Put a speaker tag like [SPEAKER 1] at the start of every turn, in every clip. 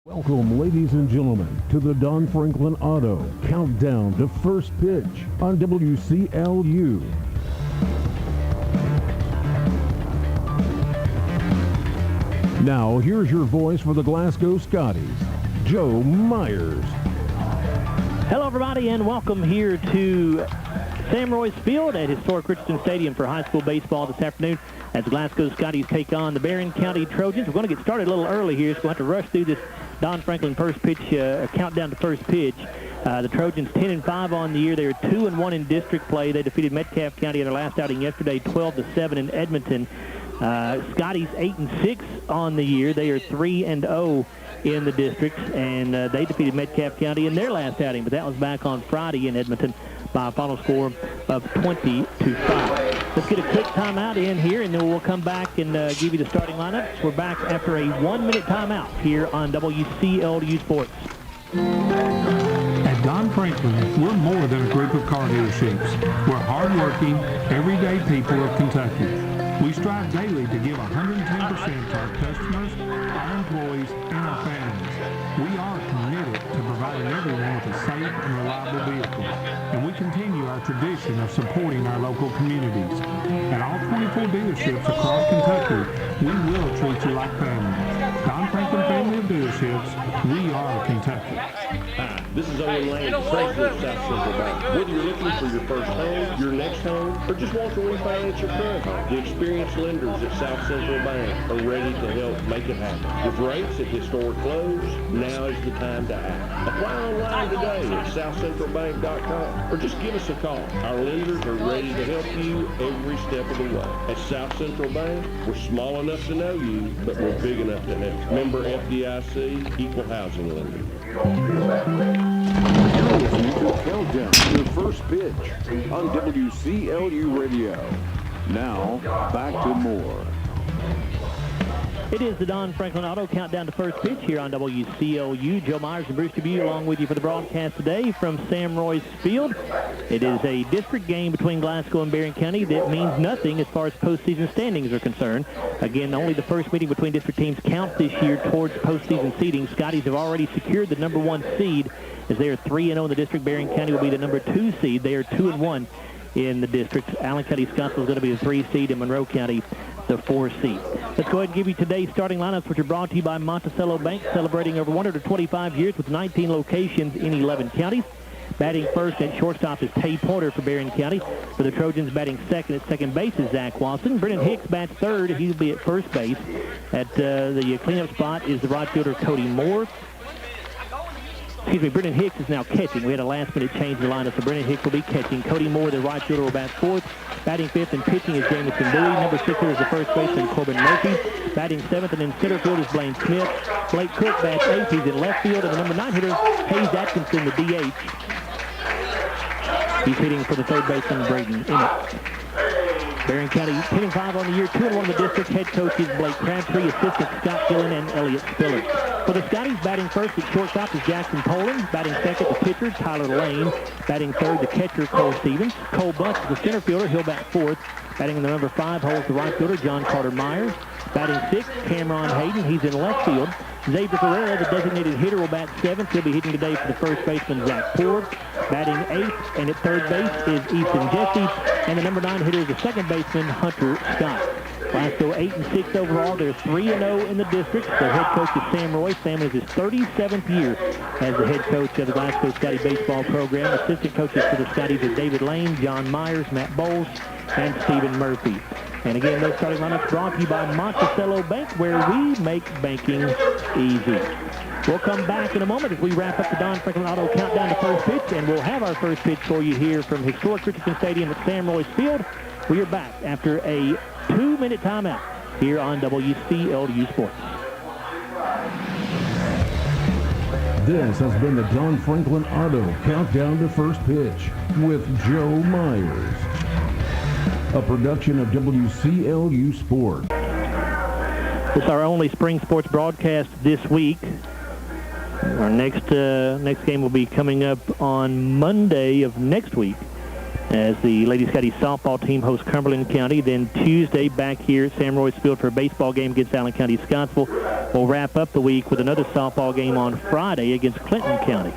[SPEAKER 1] Welcome, ladies and gentlemen, to the Don Franklin Auto Countdown to First Pitch on WCLU. Now, here's your voice for the Glasgow Scotties, Joe Myers.
[SPEAKER 2] Hello, everybody, and welcome here to Sam Royce Field at historic Richardson Stadium for high school baseball this afternoon as Glasgow Scotties take on the Barren County Trojans. We're going to get started a little early here, so we'll have to rush through this Don Franklin first pitch, countdown to first pitch. The Trojans 10-5 on the year. They are 2-1 in district play. They defeated Metcalfe County in their last outing yesterday, 12-7 in Edmonton. Scotties 8-6 on the year. They are 3-0 in the districts, and they defeated Metcalfe County in their last outing, but that was back on Friday in Edmonton by a final score of 20-5. Let's get a quick timeout in here, and then we'll come back and give you the starting lineups. We're back after a 1-minute timeout here on WCLU Sports.
[SPEAKER 3] At Don Franklin, we're more than a group of car dealerships. We're hard-working, everyday people of Kentucky. We strive daily to give 110% to our customers, our employees, and our families. We are committed to providing everyone with a safe and reliable vehicle, and we continue our tradition of supporting our local communities. At all 24 dealerships across Kentucky, we will treat you like family. Don Franklin Family of Dealerships, we are Kentucky.
[SPEAKER 4] Hi, this is Owen Lane, President of South Central Bank. Whether you're looking for your first home, your next home, or just want to refinance your current home, the experienced lenders at South Central Bank are ready to help make it happen. With rates at historic lows, now is the time to act. Apply online today at southcentralbank.com or just give us a call. Our lenders are ready to help you every step of the way. At South Central Bank, we're small enough to know you, but we're big enough to help. Member FDIC, Equal Housing Lender.
[SPEAKER 1] You're listening to Countdown to First Pitch on WCLU Radio. Now, back to more.
[SPEAKER 2] It is the Don Franklin Auto Countdown to First Pitch here on WCLU. Joe Myers and Bruce Dubuque along with you for the broadcast today from Sam Royce Field. It is a district game between Glasgow and Barren County that means nothing as far as postseason standings are concerned. Again, only the first meeting between district teams counts this year towards postseason seeding. Scotties have already secured the number 1 seed as they are 3-0 in the district. Barren County will be the number 2 seed. They are 2-1 in the district. Allen County Scottsville is going to be the 3 seed and Monroe County the 4 seed. Let's go ahead and give you today's starting lineups, which are brought to you by Monticello Bank, celebrating over 125 years with 19 locations in 11 counties. Batting first at shortstop is Tay Porter for Barren County. For the Trojans, batting second at second base is Zach Watson. Brennan Hicks bats third. He'll be at first base. At the cleanup spot is the right fielder Cody Moore. Brennan Hicks is now catching. We had a last-minute change in the lineup, so Brennan Hicks will be catching. Cody Moore, the right fielder, will bat fourth. Batting fifth and pitching is Jamison Bowie. Number 6 is the first baseman Corbin Murphy. Batting seventh and in center field is Blaine Smith. Blake Cook bats eighth. He's in left field. And the number 9 hitter, Hayes Atkinson, the DH. He's hitting for the third baseman, Braden Emmett. Barren County 10-5 on the year, 2-1 in the district. Head coaches Blake Crabtree, assistant Scott Gillen, and Elliott Spiller. For the Scotties, batting first at shortstop is Jackson Poland. Batting second, the pitcher, Tyler Lane. Batting third, the catcher, Cole Stevens. Cole Bunch is the center fielder. He'll bat fourth. Batting in the number 5 holds the right fielder, John Carter Myers. Batting sixth, Cameron Hayden. He's in left field. Xavier Ferreira, the designated hitter, will bat seventh. He'll be hitting today for the first baseman, Zach Ford. Batting eighth and at third base is Easton Jesse. And the number 9 hitter is the second baseman, Hunter Scott. Glasgow 8-6 overall. They're 3-0 in the district. Their head coach is Sam Royce. Sam is his 37th year as the head coach of the Glasgow Scotty baseball program. Assistant coaches for the Scotties are David Lane, John Myers, Matt Bowles, and Stephen Murphy. And again, those starting lineups brought to you by Monticello Bank, where we make banking easy. We'll come back in a moment as we wrap up the Don Franklin Auto Countdown to First Pitch, and we'll have our first pitch for you here from historic Richardson Stadium at Sam Royce Field. We are back after a 2-minute timeout here on WCLU Sports.
[SPEAKER 1] This has been the Don Franklin Auto Countdown to First Pitch with Joe Myers. A production of WCLU Sports.
[SPEAKER 2] It's our only spring sports broadcast this week. Our next game will be coming up on Monday of next week. as the Lady Scotties softball team hosts Cumberland County. Then Tuesday back here at Sam Royce Field for a baseball game against Allen County Scottsville. We'll wrap up the week with another softball game on Friday against Clinton County.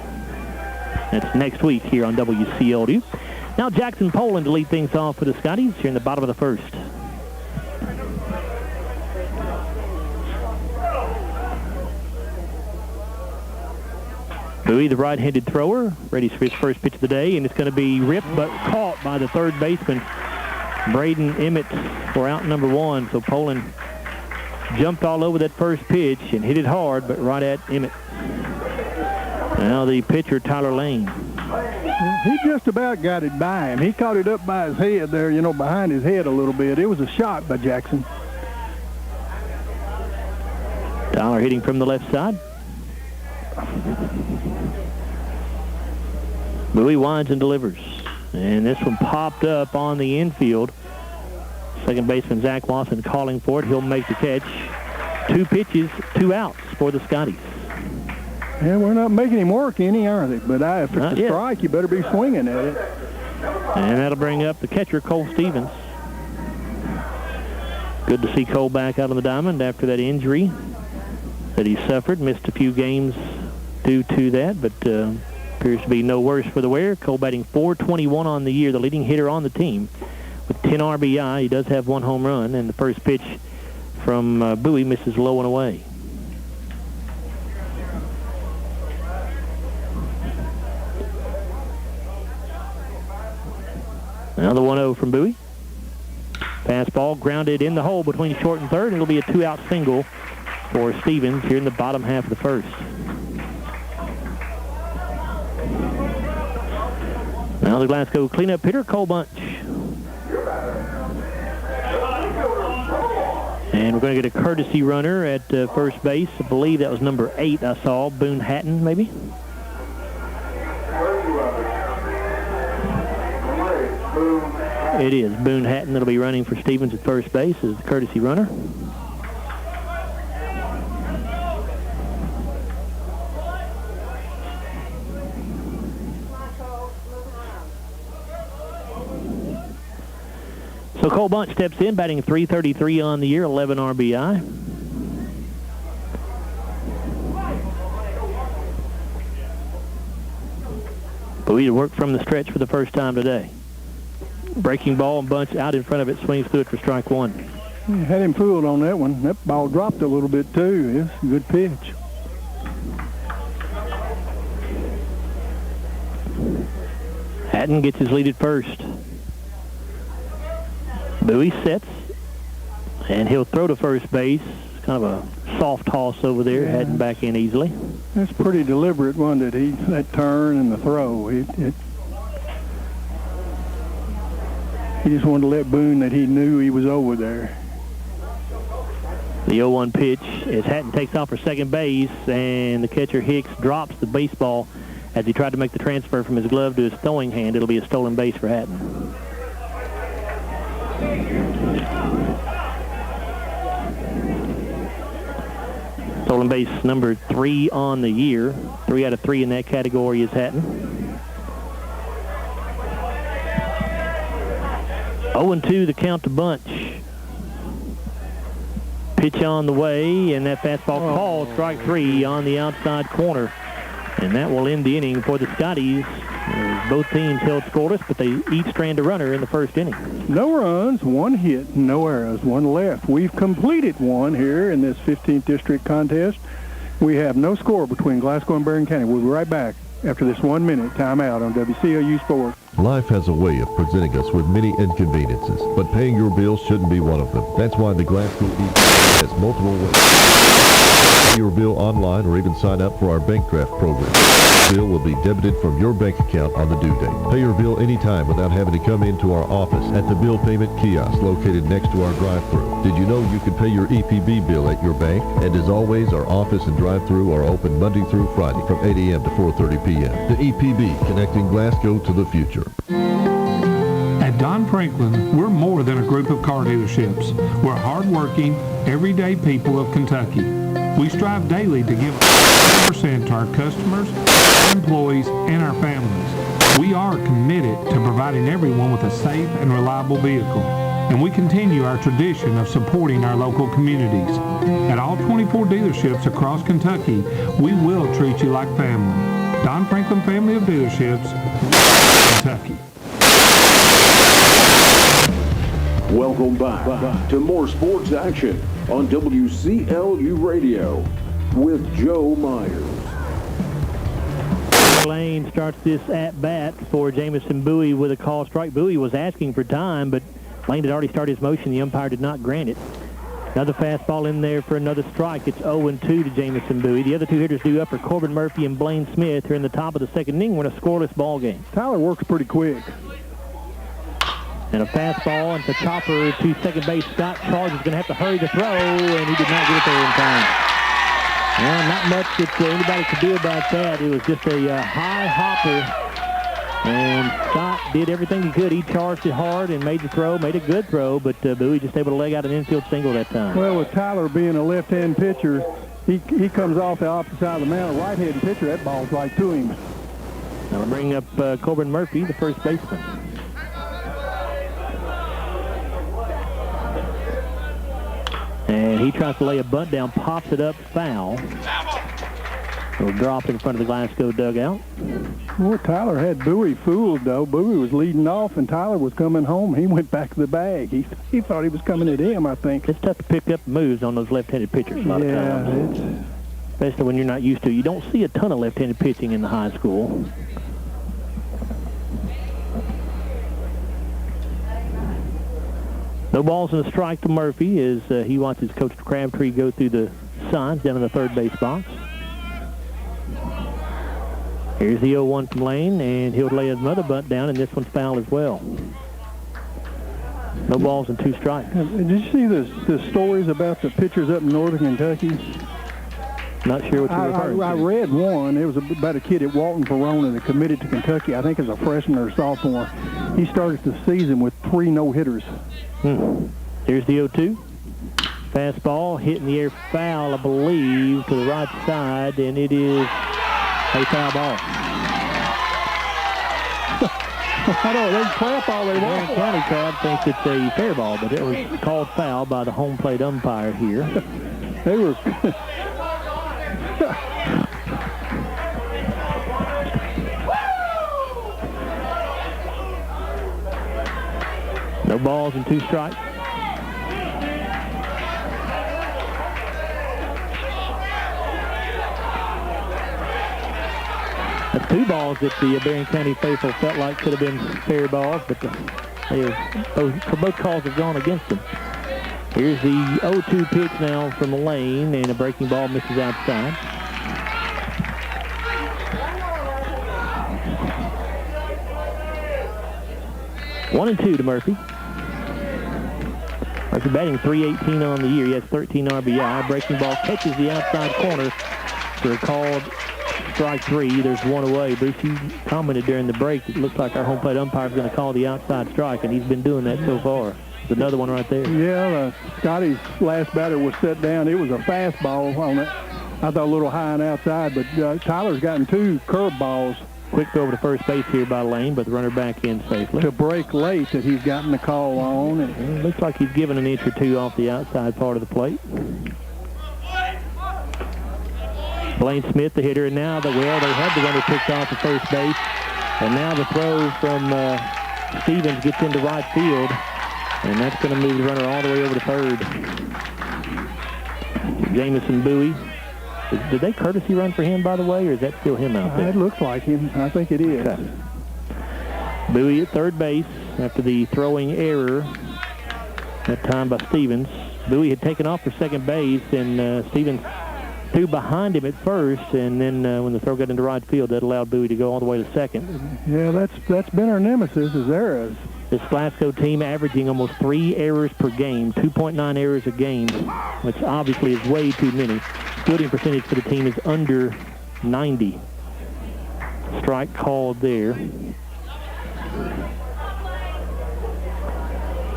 [SPEAKER 2] That's next week here on WCLU. Now Jackson Poland to lead things off for the Scotties here in the bottom of the first. Bowie, the right-handed thrower, ready for his first pitch of the day, and it's going to be ripped but caught by the third baseman, Braden Emmett, for out number one. So Poland jumped all over that first pitch and hit it hard, but right at Emmett. Now the pitcher, Tyler Lane.
[SPEAKER 5] He just about got it by him. He caught it up by his head there, you know, behind his head a little bit. It was a shot by Jackson.
[SPEAKER 2] Tyler hitting from the left side. Bowie winds and delivers. And this one popped up on the infield. Second baseman Zach Lawson calling for it. He'll make the catch. 2 pitches, 2 outs for the Scotties.
[SPEAKER 5] Yeah, we're not making him work any, are they? But if it's a strike, you better be swinging at it.
[SPEAKER 2] And that'll bring up the catcher, Cole Stevens. Good to see Cole back out on the diamond after that injury that he suffered. Missed a few games due to that, but appears to be no worse for the wear. Cole batting .421 on the year, the leading hitter on the team with 10 RBI. He does have 1 home run, and the first pitch from Bowie misses low and away. Now the 1-0 from Bowie. Fastball grounded in the hole between short and third. It'll be a 2-out single for Stevens here in the bottom half of the first. Now the Glasgow cleanup hitter, Cole Bunch. And we're going to get a courtesy runner at first base. I believe that was number 8 I saw, Boone Hatton, maybe. It is Boone Hatton that'll be running for Stevens at first base as the courtesy runner. So Cole Bunch steps in, batting .333 on the year, 11 RBI. Bowie to work from the stretch for the first time today. Breaking ball, and Bunch out in front of it, swings through it for strike 1.
[SPEAKER 5] Had him fooled on that one. That ball dropped a little bit too. It's a good pitch.
[SPEAKER 2] Hatton gets his lead at first. Bowie sets, and he'll throw to first base. Kind of a soft toss over there,
[SPEAKER 5] yeah.
[SPEAKER 2] Hatton back in easily.
[SPEAKER 5] That's pretty deliberate, wasn't it? That turn and the throw. He just wanted to let Boone that he knew he was over there.
[SPEAKER 2] The 0-1 pitch as Hatton takes off for second base, and the catcher Hicks drops the baseball as he tried to make the transfer from his glove to his throwing hand. It'll be a stolen base for Hatton. Stolen base number 3 on the year. 3 out of 3 in that category is Hatton. 0-2 the count to Bunch. Pitch on the way, and that fastball called strike 3 on the outside corner. And that will end the inning for the Scotties. Both teams held scoreless, but they each stranded a runner in the first inning.
[SPEAKER 5] No runs, 1 hit, no errors, 1 left. We've completed 1 here in this 15th district contest. We have no score between Glasgow and Barren County. We'll be right back after this 1-minute timeout on WCLU Sports.
[SPEAKER 1] Life has a way of presenting us with many inconveniences, but paying your bills shouldn't be one of them. That's why the Glasgow has multiple ways. Pay your bill online or even sign up for our bank draft program. The bill will be debited from your bank account on the due date. Pay your bill anytime without having to come into our office at the bill payment kiosk located next to our drive-thru. Did you know you could pay your EPB bill at your bank? And as always, our office and drive-thru are open Monday through Friday from 8 a.m. to 4:30 p.m. The EPB, connecting Glasgow to the future.
[SPEAKER 3] At Don Franklin, we're more than a group of car dealerships. We're hard-working, everyday people of Kentucky. We strive daily to give 100% to our customers, our employees, and our families. We are committed to providing everyone with a safe and reliable vehicle, and we continue our tradition of supporting our local communities. At all 24 dealerships across Kentucky, we will treat you like family. Don Franklin Family of Dealerships, Kentucky.
[SPEAKER 6] Welcome back to more sports action on WCLU Radio with Joe Myers.
[SPEAKER 2] Lane starts this at-bat for Jamison Bowie with a call strike. Bowie was asking for time, but Lane had already started his motion. The umpire did not grant it. Another fastball in there for another strike. It's 0-2 to Jamison Bowie. The other two hitters due up are Corbin Murphy and Blaine Smith. They're in the top of the second inning. We're in a scoreless ball game.
[SPEAKER 5] Tyler works pretty quick.
[SPEAKER 2] And a fastball into chopper to second base. Scott Charles is going to have to hurry to throw, and he did not get it there in time. Well, not much that anybody could do about that. It was just a high hopper, and Scott did everything he could. He charged it hard and made the throw, made a good throw, but Bowie just able to leg out an infield single that time.
[SPEAKER 5] Well, with Tyler being a left-hand pitcher, he comes off the opposite side of the mound. A right-handed pitcher, that ball's right to him.
[SPEAKER 2] That'll bring up Corbin Murphy, the first baseman. And he tries to lay a bunt down, pops it up, foul. It'll drop in front of the Glasgow dugout.
[SPEAKER 5] Well, Tyler had Bowie fooled, though. Bowie was leading off, and Tyler was coming home. He went back to the bag. He thought he was coming at him, I think.
[SPEAKER 2] It's tough to pick up moves on those left-handed pitchers a lot of times. Especially when you're not used to it. You don't see a ton of left-handed pitching in the high school. No balls and a strike to Murphy as he watches Coach Crabtree go through the signs down in the third base box. Here's the 0-1 from Lane, and he'll lay another bunt down, and this one's foul as well. No balls and 2 strikes.
[SPEAKER 5] Did you see the stories about the pitchers up in northern Kentucky?
[SPEAKER 2] Not sure what you're referring to.
[SPEAKER 5] I read one. It was about a kid at Walton Verona that committed to Kentucky, I think as a freshman or sophomore. He started the season with 3 no-hitters.
[SPEAKER 2] Here's the 0-2. Fastball hit in the air, foul, I believe, to the right side, and it is a foul ball.
[SPEAKER 5] I know, they crap all they want.
[SPEAKER 2] Barren County crowd thinks it's a fair ball, but it was called foul by the home plate umpire here.
[SPEAKER 5] They were...
[SPEAKER 2] No balls and 2 strikes. That's 2 balls that the Barren County faithful felt like could have been fair balls, but both calls have gone against them. Here's the 0-2 pitch now from Lane, and a breaking ball misses outside. One and 2 to Murphy. Murphy batting .318 on the year. He has 13 RBI. Breaking ball catches the outside corner for a called strike 3. There's one away. Bruce, you commented during the break, it looks like our home plate umpire is going to call the outside strike, and he's been doing that so far. There's another one right there.
[SPEAKER 5] Yeah, Scotty's last batter was set down. It was a fastball on it. I thought a little high and outside, but Tyler's gotten 2 curve balls.
[SPEAKER 2] Quick throw over to first base here by Lane, but the runner back in safely.
[SPEAKER 5] To break late that he's gotten the call on.
[SPEAKER 2] It looks like he's given an inch or 2 off the outside part of the plate. Blaine Smith, the hitter, and now they had the runner picked off at first base, and now the throw from Stevens gets into right field, and that's going to move the runner all the way over to third. Jamison Bowie. Did they courtesy run for him, by the way, or is that still him out there?
[SPEAKER 5] It looks like him. I think it is.
[SPEAKER 2] Okay. Bowie at third base after the throwing error, that time by Stevens. Bowie had taken off for second base, and Stevens threw behind him at first, and then when the throw got into right field, that allowed Bowie to go all the way to second.
[SPEAKER 5] Yeah, that's been our nemesis, is errors.
[SPEAKER 2] This Glasgow team averaging almost 3 errors per game, 2.9 errors a game, which obviously is way too many. Fielding percentage for the team is under 90. Strike called there.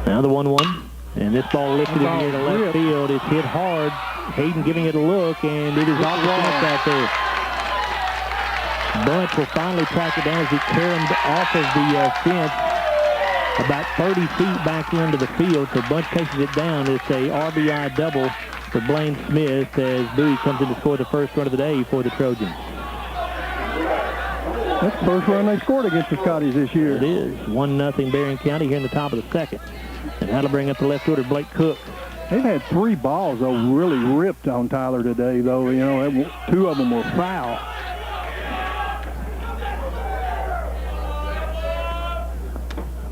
[SPEAKER 2] Now the 1-1. And this ball lifted in the air to left field. It's hit hard. Hayden giving it a look, and it is off the fence out there. Bunch will finally track it down as he caromed off of the fence about 30 feet back into the field. So Bunch chases it down. It's a RBI double for Blaine Smith as Bowie comes in to score the first run of the day for the Trojans.
[SPEAKER 5] That's the first run they scored against the Scotties this year.
[SPEAKER 2] It is. 1-0 Barren County here in the top of the second. And that'll bring up the left-footer Blake Cook.
[SPEAKER 5] They've had 3 balls, though, really ripped on Tyler today, though. You know, 2 of them were foul.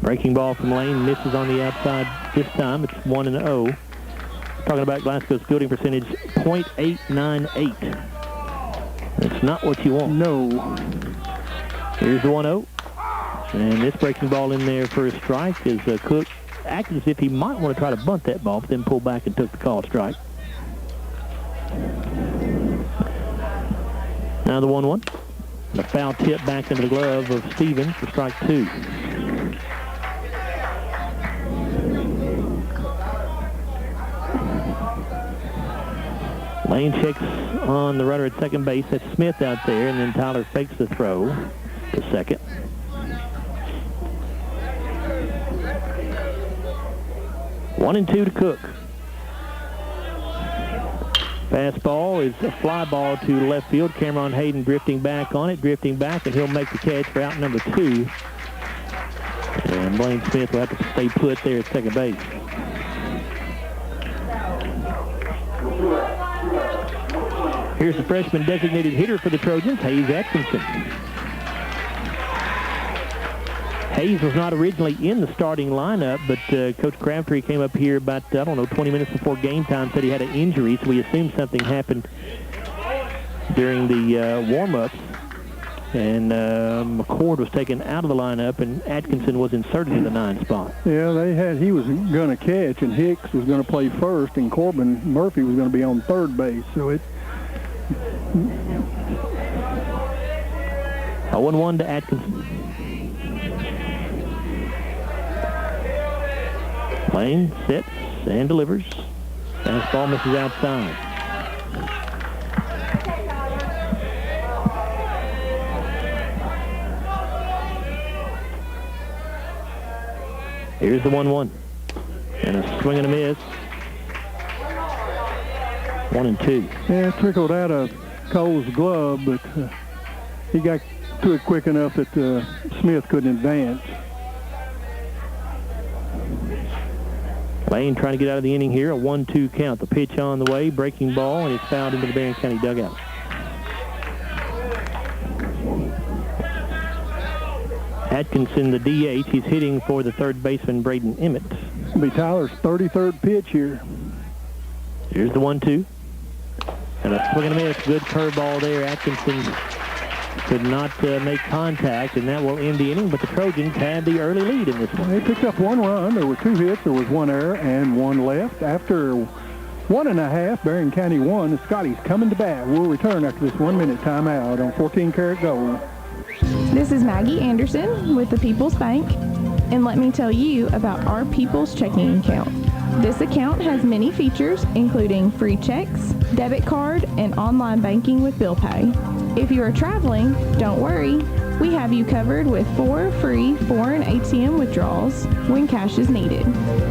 [SPEAKER 2] Breaking ball from Lane, misses on the outside this time. It's 1-0. Talking about Glasgow's fielding percentage, .898. It's not what you want.
[SPEAKER 5] No.
[SPEAKER 2] Here's the 1-0. And this breaking ball in there for a strike is Cook acted as if he might want to try to bunt that ball, but then pulled back and took the call strike. Now the 1-1. A foul tip back into the glove of Stevens for strike 2. Lane checks on the runner at second base. That's Smith out there, and then Tyler fakes the throw to second. One and 2 to Cook. Fastball is a fly ball to left field. Cameron Hayden drifting back on it, and he'll make the catch for out number 2. And Blaine Smith will have to stay put there at second base. Here's the freshman designated hitter for the Trojans, Hayes Atkinson. Hayes was not originally in the starting lineup, but Coach Crabtree came up here about, 20 minutes before game time, said he had an injury, so we assumed something happened during the warm-ups. And McCord was taken out of the lineup, and Atkinson was inserted in the 9 spot.
[SPEAKER 5] Yeah, he was going to catch, and Hicks was going to play first, and Corbin Murphy was going to be on third base. So it...
[SPEAKER 2] A 1-1 to Atkinson. Lane sits and delivers. Fastball misses outside. Here's the 1-1. And a swing and a miss. 1 and 2.
[SPEAKER 5] Yeah, it trickled out of Cole's glove, but he got to it quick enough that Smith couldn't advance.
[SPEAKER 2] Lane trying to get out of the inning here. A 1-2 count. The pitch on the way. Breaking ball, and it's fouled into the Barren County dugout. Atkinson, the DH. He's hitting for the third baseman, Braden Emmett.
[SPEAKER 5] It'll be Tyler's 33rd pitch here.
[SPEAKER 2] Here's the 1-2. And a swing and a miss. Good curveball there. Atkinson could not make contact, and that will end the inning, but the Trojans had the early lead in this one.
[SPEAKER 5] They picked up 1 run. There were 2 hits. There was 1 error and 1 left. After 1.5, Barren County won. The Scotties coming to bat. We'll return after this 1-minute timeout on 14 Karat Gold.
[SPEAKER 7] This is Maggie Anderson with the People's Bank, and let me tell you about our People's Checking Account. This account has many features, including free checks, debit card, and online banking with bill pay. If you are traveling, don't worry. We have you covered with 4 free foreign ATM withdrawals when cash is needed.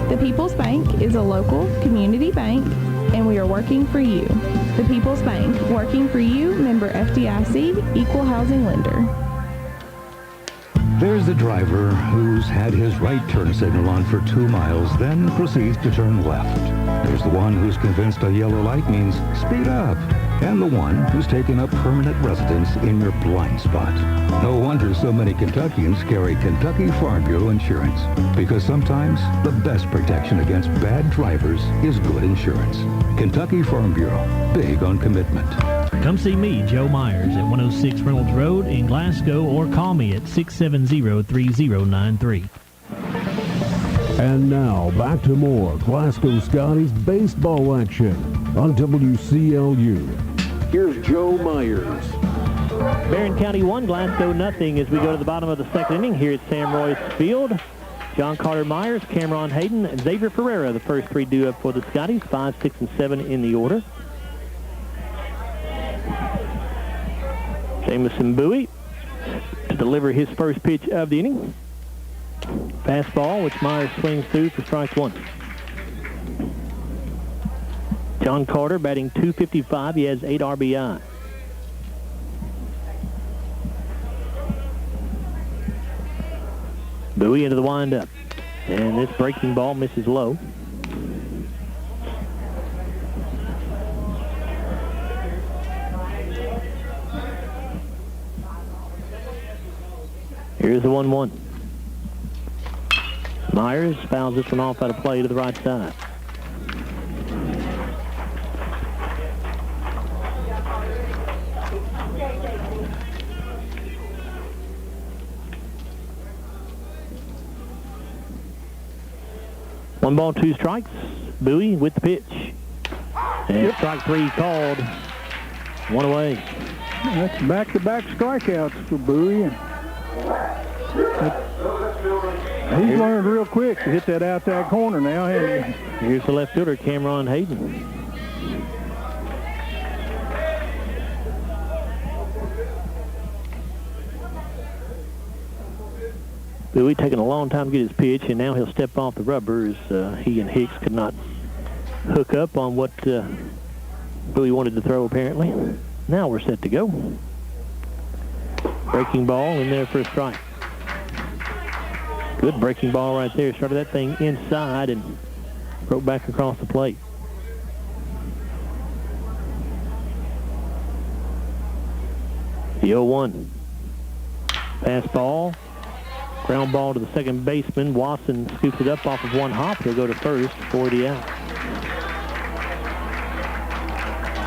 [SPEAKER 7] The People's Bank is a local community bank, and we are working for you. The People's Bank, working for you, member FDIC, equal housing lender.
[SPEAKER 8] There's the driver who's had his right turn signal on for 2 miles, then proceeds to turn left. There's the one who's convinced a yellow light means speed up. And the one who's taken up permanent residence in your blind spot. No wonder so many Kentuckians carry Kentucky Farm Bureau insurance. Because sometimes the best protection against bad drivers is good insurance. Kentucky Farm Bureau, big on commitment.
[SPEAKER 9] Come see me, Joe Myers, at 106 Reynolds Road in Glasgow, or call me at 670-3093.
[SPEAKER 10] And now, back to more Glasgow Scotties baseball action on WCLU.
[SPEAKER 6] Here's Joe Myers.
[SPEAKER 2] Barren County 1, Glasgow nothing as we go to the bottom of the second inning here at Sam Royce Field. John Carter Myers, Cameron Hayden, and Xavier Ferreira, the first 3 due up for the Scotties, 5, 6, and 7 in the order. Jamison Bowie to deliver his first pitch of the inning. Fastball, which Myers swings through for strike one. John Carter batting .255. He has 8 RBI. Bowie into the windup. And this breaking ball misses low. Here's the 1-1. Myers fouls this one off out of play to the right side. One ball, 2 strikes. Bowie with the pitch. And strike 3 called. 1 away.
[SPEAKER 5] That's back-to-back strikeouts for Bowie. He's learned real quick to hit that outside corner now.
[SPEAKER 2] Here's the left fielder, Cameron Hayden. Bowie taking a long time to get his pitch, and now he'll step off the rubber as he and Hicks could not hook up on what Bowie wanted to throw, apparently. Now we're set to go. Breaking ball in there for a strike. Good breaking ball right there. Started that thing inside and broke back across the plate. The 0-1. Fastball. Ground ball to the second baseman. Watson scoops it up off of one hop. He'll go to first for the out.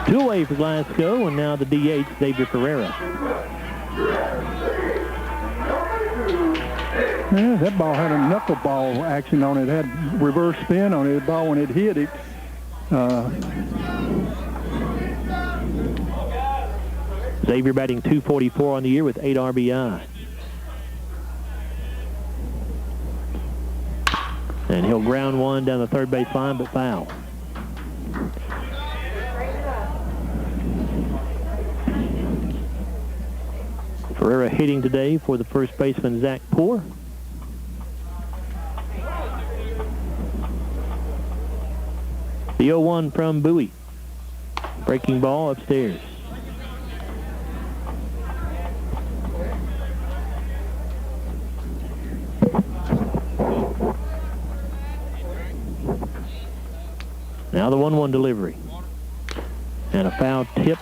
[SPEAKER 2] 2 away for Glasgow, and now the DH, Xavier Ferreira.
[SPEAKER 5] Yeah, that ball had a knuckleball action on it. It had reverse spin on it. The ball, when it hit it,
[SPEAKER 2] Xavier batting .244 on the year with 8 RBI. And he'll ground one down the third base line, but foul. Ferreira hitting today for the first baseman, Zach Poore. The 0-1 from Bowie. Breaking ball upstairs. Now the 1-1 delivery. And a foul tip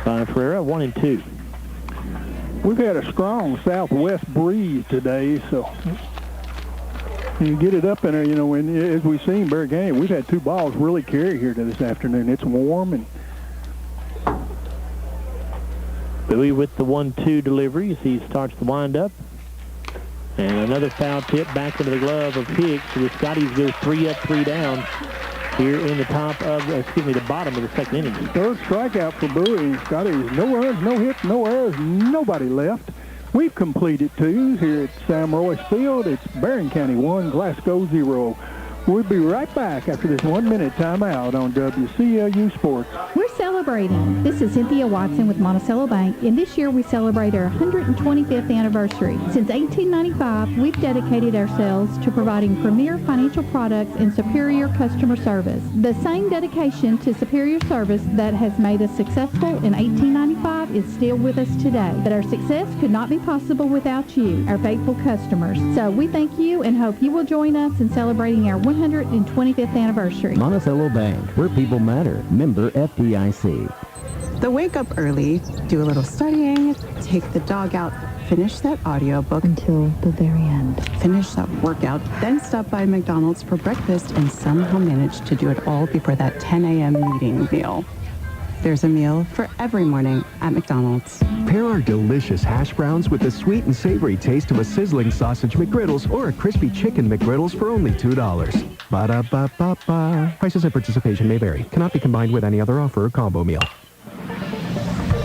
[SPEAKER 2] by Ferreira, 1-2.
[SPEAKER 5] We've had a strong southwest breeze today, so you get it up in there, you know, and as we've seen, Barren County, we've had 2 balls really carry here this afternoon. It's warm. And
[SPEAKER 2] Bowie with the 1-2 delivery as he starts the windup. And another foul tip back into the glove of Hicks. The Scotties go 3 up, 3 down here in the the bottom of the second inning.
[SPEAKER 5] Third strikeout for Bowie. Scotties, no runs, no hits, no errors, nobody left. We've completed 2 here at Sam Royce Field. It's Barren County 1, Glasgow 0. We'll be right back after this 1-minute timeout on WCLU Sports.
[SPEAKER 11] We're celebrating. This is Cynthia Watson with Monticello Bank, and this year we celebrate our 125th anniversary. Since 1895, we've dedicated ourselves to providing premier financial products and superior customer service. The same dedication to superior service that has made us successful in 1895 is still with us today. But our success could not be possible without you, our faithful customers. So we thank you and hope you will join us in celebrating our 125th anniversary.
[SPEAKER 12] Monticello Bank, where people matter. Member FDIC.
[SPEAKER 13] So wake up early, do a little studying, take the dog out, finish that audiobook
[SPEAKER 11] Until the very end.
[SPEAKER 13] finish that workout, then stop by McDonald's for breakfast and somehow manage to do it all before that 10 a.m. meeting meal. There's a meal for every morning at McDonald's.
[SPEAKER 14] Pair our delicious hash browns with the sweet and savory taste of a sizzling sausage McGriddles or a crispy chicken McGriddles for only $2. Ba-da-ba-ba-ba. Prices and participation may vary. Cannot be combined with any other offer or combo meal.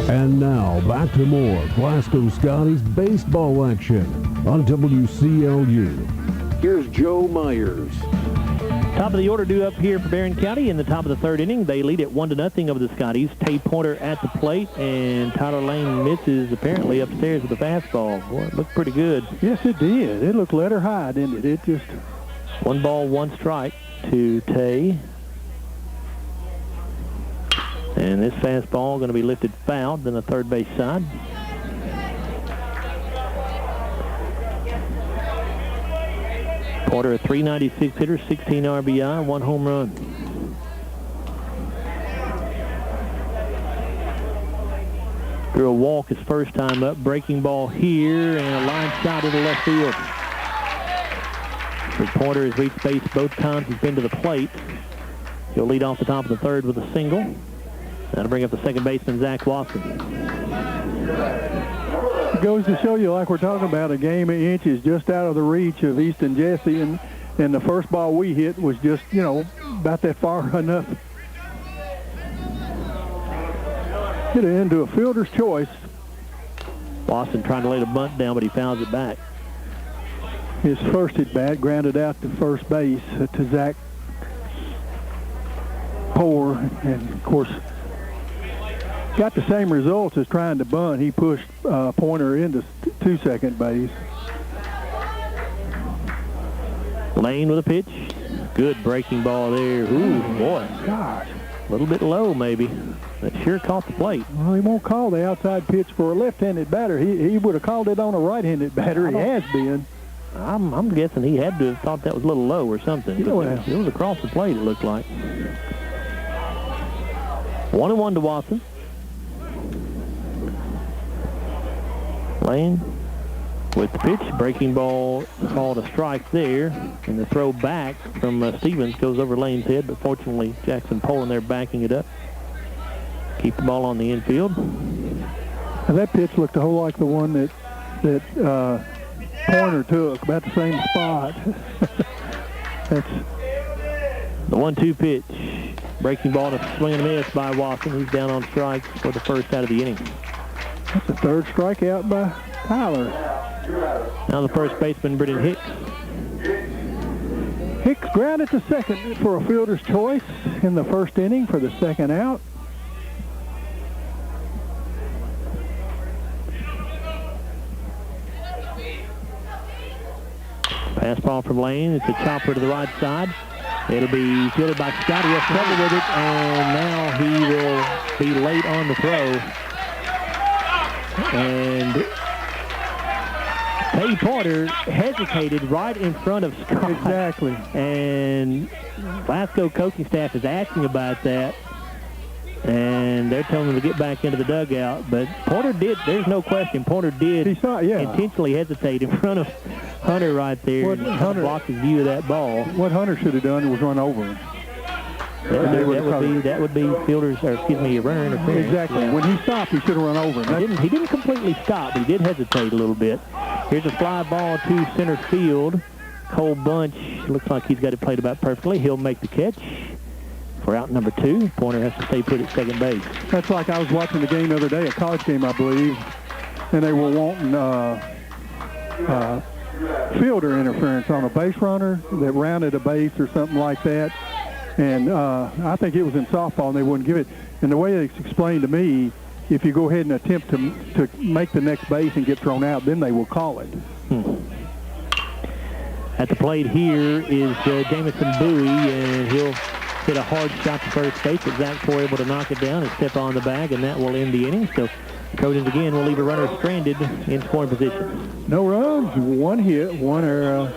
[SPEAKER 10] And now, back to more Glasgow Scotties baseball action on WCLU.
[SPEAKER 6] Here's Joe Myers.
[SPEAKER 2] Top of the order due up here for Barren County in the top of the third inning. They lead it 1-0 over the Scotties. Tay Pointer at the plate, and Tyler Lane misses apparently upstairs with a fastball. Boy, it looked pretty good.
[SPEAKER 5] Yes, it did. It looked letter high, didn't it? It just...
[SPEAKER 2] 1 ball, 1 strike to Tay. And this fastball going to be lifted foul than the third base side. Porter, a .396 hitter, 16 RBI, 1 home run. Threw a walk his first time up. Breaking ball here, and a line shot into left field. So Porter has reached base both times he's been to the plate. He'll lead off the top of the third with a single. That'll bring up the second baseman, Zach Watson.
[SPEAKER 5] It goes to show you, like we're talking about, a game of inches just out of the reach of Easton Jesse, and the first ball we hit was just, you know, about that far enough. Hit it into a fielder's choice.
[SPEAKER 2] Boston trying to lay the bunt down, but he fouls it back.
[SPEAKER 5] His first at bat grounded out to first base to Zach Poor, and of course got the same results as trying to bunt. He pushed Pointer into second base.
[SPEAKER 2] Lane with a pitch. Good breaking ball there. Ooh, boy.
[SPEAKER 5] Gosh.
[SPEAKER 2] A little bit low, maybe. That sure caught the plate.
[SPEAKER 5] Well, he won't call the outside pitch for a left-handed batter. He would have called it on a right-handed batter. He has been.
[SPEAKER 2] I'm guessing he had to have thought that was a little low or something. It was across the plate, it looked like. 1-1 to Watson. Lane with the pitch. Breaking ball called a strike there. And the throw back from Stevens goes over Lane's head, but fortunately Jackson Poland there backing it up. Keep the ball on the infield.
[SPEAKER 5] Now that pitch looked a whole lot like the one that Pointer took, about the same spot. That's
[SPEAKER 2] the 1-2 pitch. Breaking ball to swing and a miss by Watson. He's down on strikes for the first out of the inning.
[SPEAKER 5] That's the third strikeout by Tyler.
[SPEAKER 2] Now the first baseman, Brendan Hicks.
[SPEAKER 5] Hicks grounded to second for a fielder's choice in the first inning for the second out.
[SPEAKER 2] Pass ball from Lane. It's a chopper to the right side. It'll be fielded by Scott. He has trouble with it, and now he will be late on the throw. And Tay Porter hesitated right in front of Scott.
[SPEAKER 5] Exactly.
[SPEAKER 2] And Glasgow coaching staff is asking about that. And they're telling him to get back into the dugout. But Porter did, there's no question, Porter did intentionally hesitate in front of Hunter right there. Hunter blocked his view of that ball.
[SPEAKER 5] What Hunter should have done was run over him.
[SPEAKER 2] That would be fielders, or excuse me, a runner interference.
[SPEAKER 5] Exactly. Yeah. When he stopped, he should have run over him.
[SPEAKER 2] He didn't completely stop, but he did hesitate a little bit. Here's a fly ball to center field. Cole Bunch looks like he's got it played about perfectly. He'll make the catch for out number 2. Pointer has to stay put at second base.
[SPEAKER 5] That's like I was watching the game the other day, a college game, I believe, and they were wanting fielder interference on a base runner that rounded a base or something like that. And I think it was in softball, and they wouldn't give it. And the way it's explained to me, if you go ahead and attempt to make the next base and get thrown out, then they will call it.
[SPEAKER 2] At the plate here is Jamison Bowie, and he'll hit a hard shot to first base, but Zach Poor able to knock it down and step on the bag, and that will end the inning. So the Trojans again will leave a runner stranded in scoring position.
[SPEAKER 5] No runs, 1 hit, 1 error,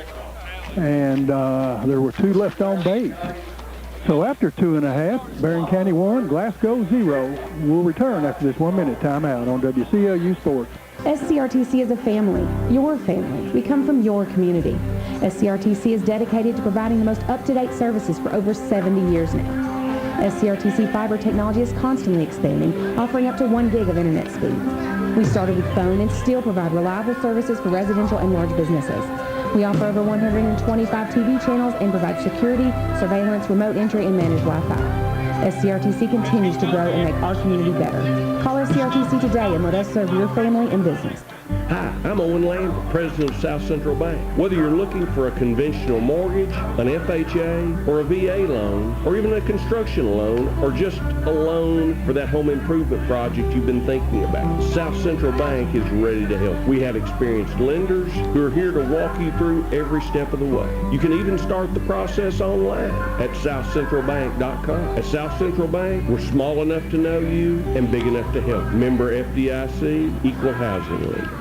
[SPEAKER 5] and there were 2 left on base. So after 2.5, Barren County 1, Glasgow 0. We'll return after this 1-minute timeout on WCLU Sports.
[SPEAKER 15] SCRTC is a family, your family. We come from your community. SCRTC is dedicated to providing the most up-to-date services for over 70 years now. SCRTC fiber technology is constantly expanding, offering up to 1 gig of internet speed. We started with phone and still provide reliable services for residential and large businesses. We offer over 125 TV channels and provide security, surveillance, remote entry, and managed Wi-Fi. SCRTC continues to grow and make our community better. Call SCRTC today and let us serve your family and business.
[SPEAKER 4] Hi, I'm Owen Lambert, president of South Central Bank. Whether you're looking for a conventional mortgage, an FHA, or a VA loan, or even a construction loan, or just a loan for that home improvement project you've been thinking about, South Central Bank is ready to help. We have experienced lenders who are here to walk you through every step of the way. You can even start the process online at southcentralbank.com. At South Central Bank, we're small enough to know you and big enough to help. Member FDIC, Equal Housing Lender.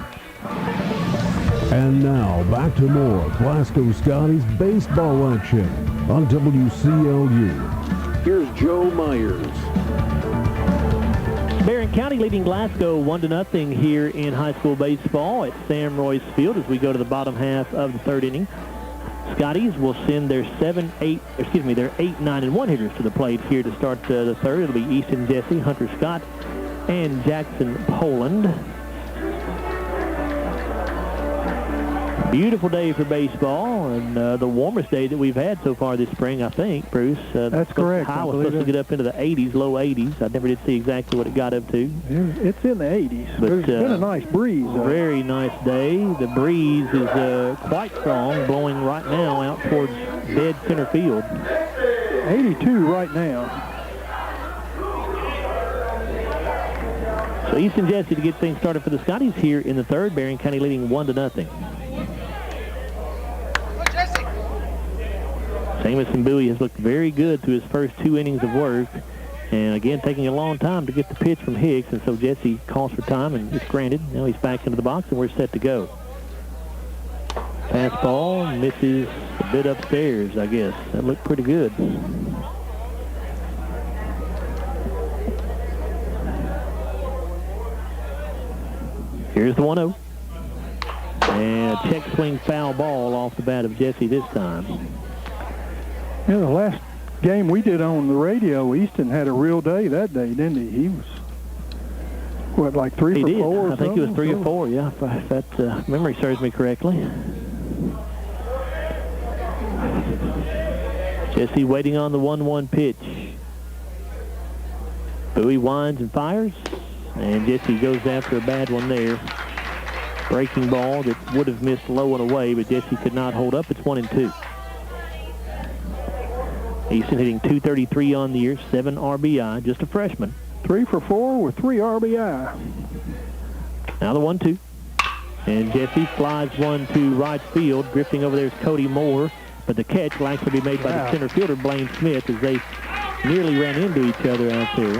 [SPEAKER 10] And now, back to more Glasgow Scotties baseball action on WCLU.
[SPEAKER 6] Here's Joe Myers.
[SPEAKER 2] Barren County leading Glasgow 1-0 here in high school baseball at Sam Royce Field as we go to the bottom half of the third inning. Scotties will send their 8, 9, and 1 hitters to the plate here to start the third. It'll be Easton Jesse, Hunter Scott, and Jackson Poland. Beautiful day for baseball, and the warmest day that we've had so far this spring, I think, Bruce.
[SPEAKER 5] That's correct.
[SPEAKER 2] The high was supposed to get up into the 80s, low 80s. I never did see exactly what it got up to.
[SPEAKER 5] It's in the 80s.
[SPEAKER 2] But
[SPEAKER 5] There's been a nice breeze.
[SPEAKER 2] Very nice day. The breeze is quite strong, blowing right now out towards dead center field.
[SPEAKER 5] 82 right now.
[SPEAKER 2] So Easton Jesse to get things started for the Scotties here in the third. Barren County leading 1-0. Jamison Bowie has looked very good through his first 2 innings of work. And again, taking a long time to get the pitch from Hicks. And so Jesse calls for time, and it's granted. Now he's back into the box, and we're set to go. Fastball misses a bit upstairs, I guess. That looked pretty good. Here's the 1-0. And a check swing foul ball off the bat of Jesse this time.
[SPEAKER 5] Yeah, the last game we did on the radio, Easton had a real day that day, didn't he? He was, what, like 3 for 4 or something?
[SPEAKER 2] I think he was 3 or 4, yeah, if that memory serves me correctly. Jesse waiting on the 1-1 pitch. Bowie winds and fires, and Jesse goes after a bad one there. Breaking ball that would have missed low and away, but Jesse could not hold up. It's 1-2. Easton hitting .233 on the year, 7 RBI, just a freshman.
[SPEAKER 5] 3 for 4 with 3 RBI.
[SPEAKER 2] Now the 1-2. And Jesse slides one to right field. Drifting over there is Cody Moore, but the catch will actually be made by the center fielder, Blaine Smith, as they nearly ran into each other out there.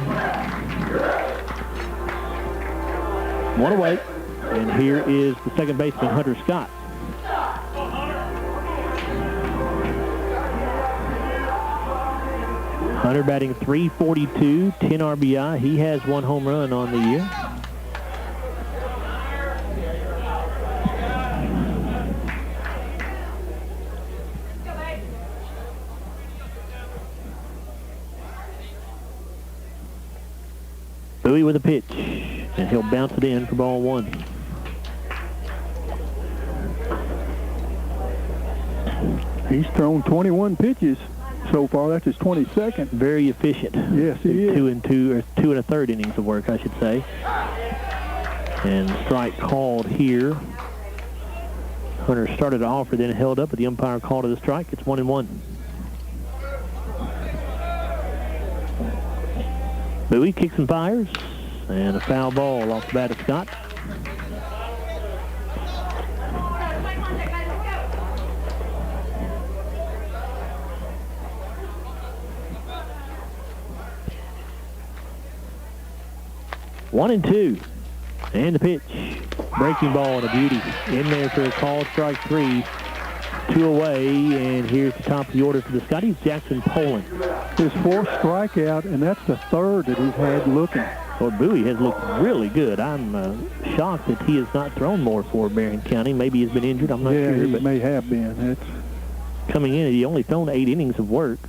[SPEAKER 2] One away. And here is the second baseman, Hunter Scott. Hunter batting .342, 10 RBI. He has 1 home run on the year. Bowie with a pitch, and he'll bounce it in for ball 1.
[SPEAKER 5] He's thrown 21 pitches so far. That's his 22nd.
[SPEAKER 2] Very efficient.
[SPEAKER 5] Yes, he is.
[SPEAKER 2] 2 1/3 innings of work, I should say. And strike called here. Hunter started off, then held up, but the umpire called it a strike. It's 1-1. Bowie kicks and fires, and a foul ball off the bat of Scott. One and 2. And the pitch. Breaking ball and a beauty. In there for a call, strike 3. 2 away, and here's the top of the order for the Scotties, Jackson Poland.
[SPEAKER 5] His 4th strikeout, and that's the 3rd that he's had looking.
[SPEAKER 2] Well, Bowie has looked really good. I'm shocked that he has not thrown more for Barren County. Maybe he's been injured, I'm not sure.
[SPEAKER 5] Yeah, he
[SPEAKER 2] but
[SPEAKER 5] may have been. That's
[SPEAKER 2] coming in, he only thrown 8 innings of work.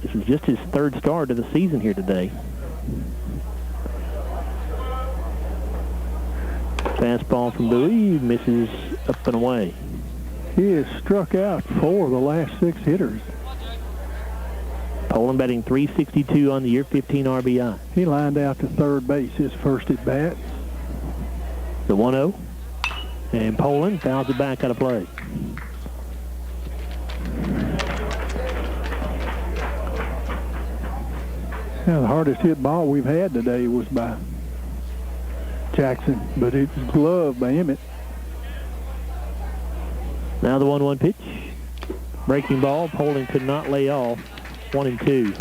[SPEAKER 2] This is just his 3rd start of the season here today. Fastball from Bowie, misses up and away.
[SPEAKER 5] He has struck out 4 of the last 6 hitters.
[SPEAKER 2] Poland batting .362 on the year, 15 RBI.
[SPEAKER 5] He lined out to third base his first at bat.
[SPEAKER 2] The 1-0. And Poland fouls it back out of play.
[SPEAKER 5] Yeah, the hardest hit ball we've had today was by Jackson, but it's gloved by Emmett.
[SPEAKER 2] Now the 1-1 pitch. Breaking ball. Poland could not lay off. 1-2.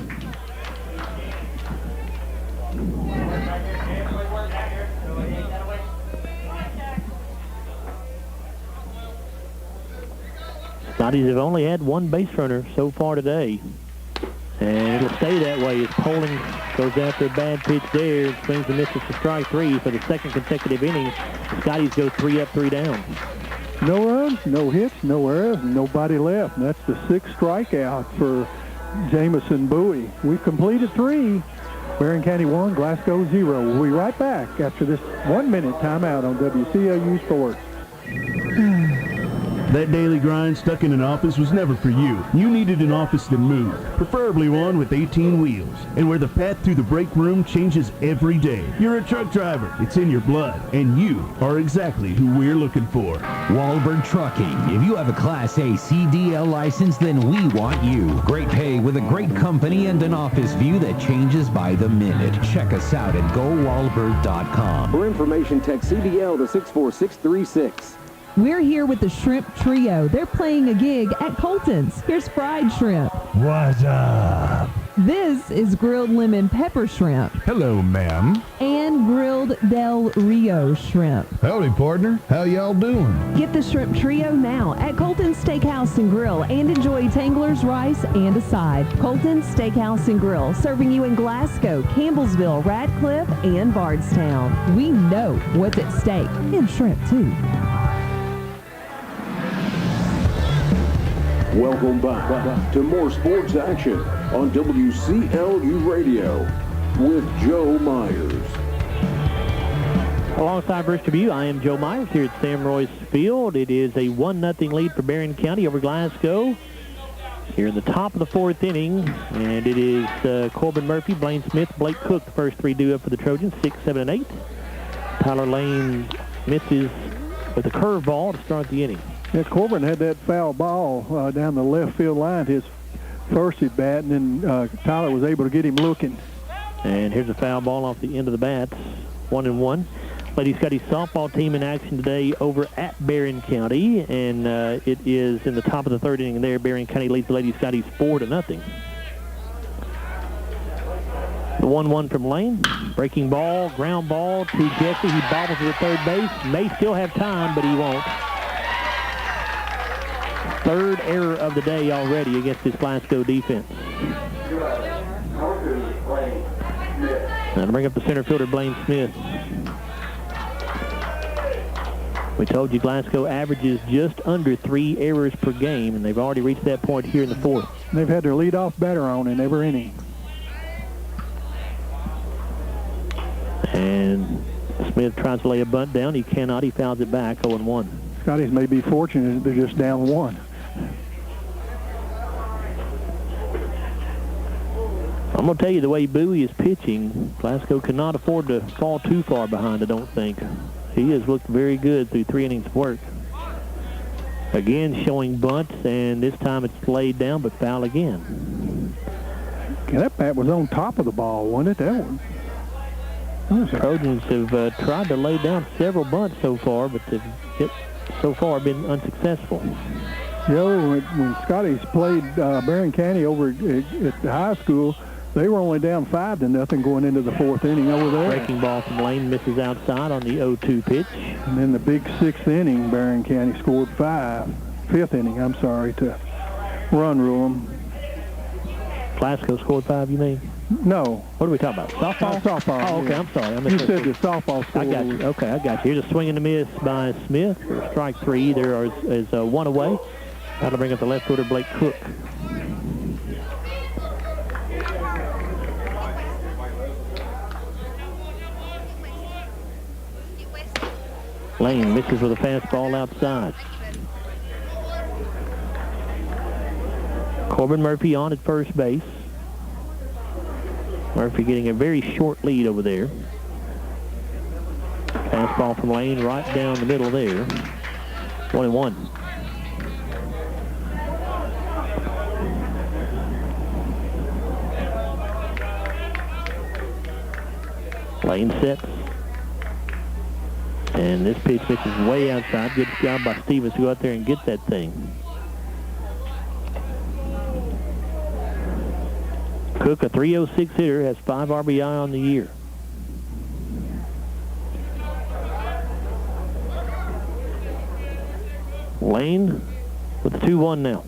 [SPEAKER 2] Scotties have only had one base runner so far today. And it'll stay that way as Poland goes after a bad pitch there and swings and misses for strike 3 for the second consecutive inning. Scotties go 3 up, 3 down.
[SPEAKER 5] No runs, no hits, no errors, nobody left. And that's the 6th strikeout for Jamison Bowie. We've completed 3. Barren County 1, Glasgow 0. We'll be right back after this 1-minute timeout on WCLU Sports.
[SPEAKER 10] That daily grind stuck in an office was never for you. You needed an office that moved, preferably one with 18 wheels, and where the path through the break room changes every day. You're a truck driver. It's in your blood, and you are exactly who we're looking for.
[SPEAKER 16] Wahlberg Trucking. If you have a Class A CDL license, then we want you. Great pay with a great company and an office view that changes by the minute. Check us out at GoWahlberg.com.
[SPEAKER 6] For information, text CDL to 64636.
[SPEAKER 17] We're here with the Shrimp Trio. They're playing a gig at Colton's. Here's fried shrimp.
[SPEAKER 10] What's up?
[SPEAKER 17] This is grilled lemon pepper shrimp.
[SPEAKER 10] Hello, ma'am.
[SPEAKER 17] And grilled Del Rio shrimp.
[SPEAKER 10] Howdy, partner. How y'all doing?
[SPEAKER 17] Get the Shrimp Trio now at Colton's Steakhouse and Grill and enjoy Tangler's rice and a side. Colton's Steakhouse and Grill, serving you in Glasgow, Campbellsville, Radcliffe, and Bardstown. We know what's at stake, and shrimp, too.
[SPEAKER 6] Welcome back to more sports action on WCLU Radio with Joe Myers.
[SPEAKER 2] Alongside Bruce Tribute, I am Joe Myers here at Sam Royce Field. It is a 1-0 lead for Barren County over Glasgow here in the top of the 4th inning. And it is Corbin Murphy, Blaine Smith, Blake Cook, the first 3 due up for the Trojans, 6, 7, and 8. Tyler Lane misses with a curveball to start the inning.
[SPEAKER 5] Yeah, Corbin had that foul ball down the left field line, his first at bat, and then Tyler was able to get him looking.
[SPEAKER 2] And here's a foul ball off the end of the bats, 1-1. Lady Scotty's softball team in action today over at Barren County, and it is in the top of the 3rd inning there. Barren County leads the Lady Scotties 4-0. The 1-1 from Lane. Breaking ball, ground ball to Jesse. He bobbles to the third base. May still have time, but he won't. 3rd error of the day already against this Glasgow defense. Now to bring up the center fielder, Blaine Smith. We told you Glasgow averages just under 3 errors per game, and they've already reached that point here in the 4th.
[SPEAKER 5] They've had their leadoff batter on in every inning.
[SPEAKER 2] And Smith tries to lay a bunt down. He cannot. He fouls it back, 0-1.
[SPEAKER 5] Scotties may be fortunate they're just down 1.
[SPEAKER 2] I'm going to tell you, the way Bowie is pitching, Glasgow cannot afford to fall too far behind, I don't think. He has looked very good through 3 innings of work. Again, showing bunts, and this time it's laid down, but foul again.
[SPEAKER 5] Yeah, that bat was on top of the ball, wasn't it? That one.
[SPEAKER 2] The Trojans have tried to lay down several bunts so far, but they've so far been unsuccessful.
[SPEAKER 5] Joe, when Scotty's played Barren County over at the high school, they were only down 5-0 going into the 4th inning over there.
[SPEAKER 2] Breaking ball from Lane misses outside on the 0-2 pitch.
[SPEAKER 5] And then the big 6th inning, Barren County scored 5th inning, I'm sorry, to run rule them.
[SPEAKER 2] Glasgow scored 5, you mean?
[SPEAKER 5] No.
[SPEAKER 2] What are we talking about? Softball?
[SPEAKER 5] Softball.
[SPEAKER 2] Oh, okay, yeah. I'm sorry.
[SPEAKER 5] You said the softball score.
[SPEAKER 2] I got you. Okay, I got you. Here's a swing and a miss by Smith for strike 3. There is 1 away. That'll bring up the left fielder, Blake Cook. Lane misses with a fastball outside. Corbin Murphy on at first base. Murphy getting a very short lead over there. Fastball from Lane right down the middle there. 1-1. Lane sets. And this pitch misses way outside. Good job by Stevens to go out there and get that thing. Cook, a .306 hitter, has 5 RBI on the year. Lane with the 2-1 now.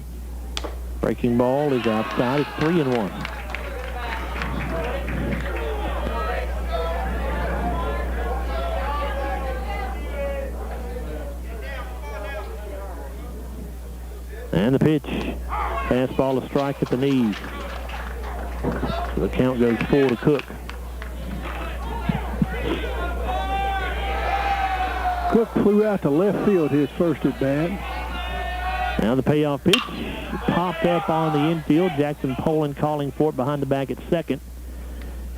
[SPEAKER 2] Breaking ball is outside. It's 3-1. And the pitch. Fastball, a strike at the knees. So the count goes 4 to Cook.
[SPEAKER 5] Cook flew out to left field his first at bat.
[SPEAKER 2] Now the payoff pitch popped up on the infield. Jackson Poland calling for it behind the back at second.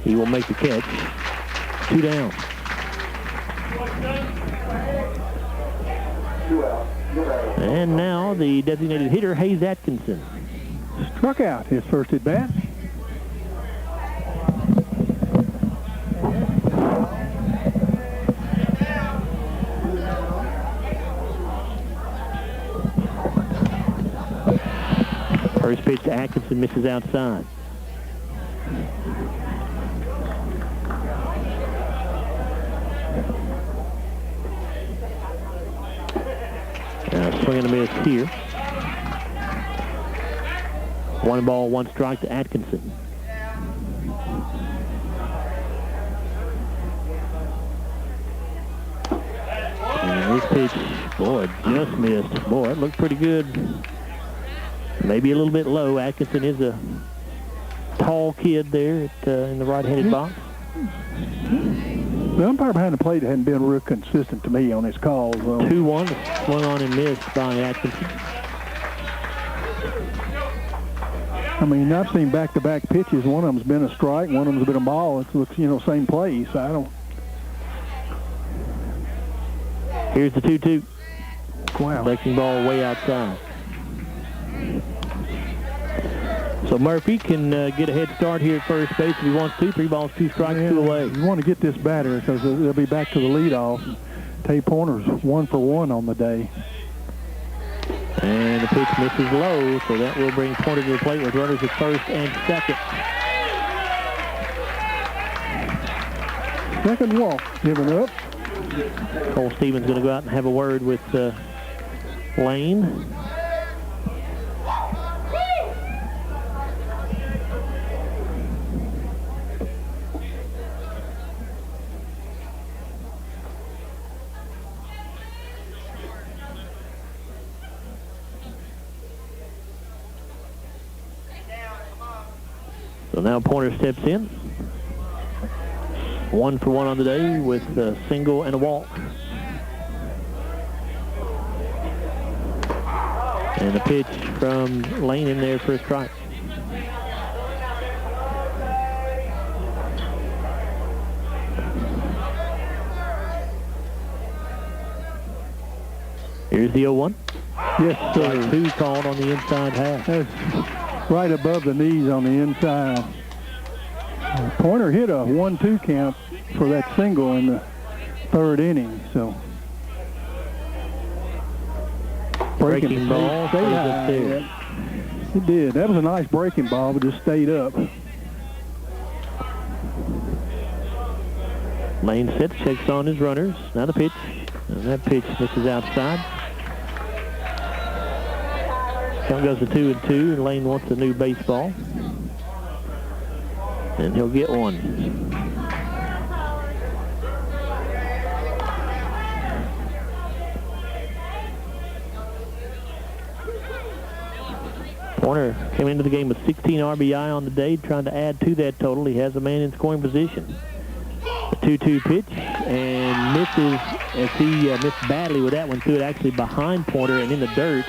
[SPEAKER 2] He will make the catch. 2 down. And now the designated hitter, Hayes Atkinson.
[SPEAKER 5] Struck out his first at bat.
[SPEAKER 2] First pitch to Atkinson misses outside. Now swing and a miss here. 1 ball, 1 strike to Atkinson. And this pitch, boy, just missed. Boy, it looked pretty good. Maybe a little bit low. Atkinson is a tall kid there in the right-handed box.
[SPEAKER 5] The umpire behind the plate hadn't been real consistent to me on his calls.
[SPEAKER 2] 2-1, swung on and missed by Atkinson.
[SPEAKER 5] I mean, I've seen back-to-back pitches. One of them's been a strike, one of them's been a ball. It looks, same place. I don't.
[SPEAKER 2] Here's the 2-2.
[SPEAKER 5] Wow.
[SPEAKER 2] Breaking ball way outside. So Murphy can get a head start here at first base if he wants to. 3 balls, 2 strikes, 2 away.
[SPEAKER 5] You want to get this batter because they'll be back to the leadoff. Tay Pointer's 1 for 1 on the day.
[SPEAKER 2] And the pitch misses low, so that will bring Pointer to the plate with runners at first and second.
[SPEAKER 5] Second walk given up.
[SPEAKER 2] Cole Stevens going to go out and have a word with Lane. So now Pointer steps in. 1 for 1 on the day with a single and a walk. And a pitch from Lane in there for a strike. Here's the 0-1.
[SPEAKER 5] Yes, sir.
[SPEAKER 2] Strike 2 called on the inside half.
[SPEAKER 5] That's right above the knees on the inside. Pointer hit a 1-2 count for that single in the 3rd inning. So
[SPEAKER 2] breaking ball stayed up there.
[SPEAKER 5] It did. That was a nice breaking ball, but just stayed up.
[SPEAKER 2] Lane sits, checks on his runners. Now the pitch. And that pitch misses outside. Count goes to 2-2, and Lane wants a new baseball. And he'll get one. Pointer came into the game with 16 RBI on the day, trying to add to that total. He has a man in scoring position. A 2-2 pitch, and misses as he missed badly with that one. Threw it actually behind Pointer and in the dirt.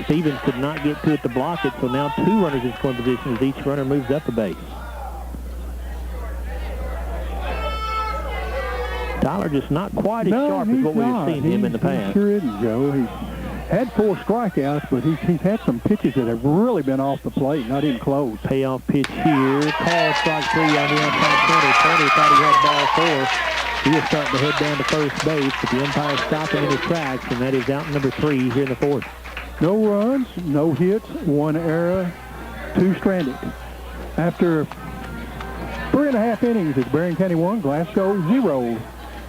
[SPEAKER 2] Stevens could not get to it to block it, so now 2 runners in scoring position as each runner moves up a base. Tyler just not quite as sharp as what we've seen him in the past.
[SPEAKER 5] He sure isn't, Joe. had 4 strikeouts, but he's had some pitches that have really been off the plate, not even close.
[SPEAKER 2] Payoff pitch here. Call strike 3 on the outside corner. Tony thought he had ball 4. He is starting to head down to first base, but the umpire stopped him in his tracks, and that is out number 3 here in the 4th.
[SPEAKER 5] No runs, no hits, 1 error, 2 stranded. After 3.5 innings, it's Barren County 1, Glasgow 0.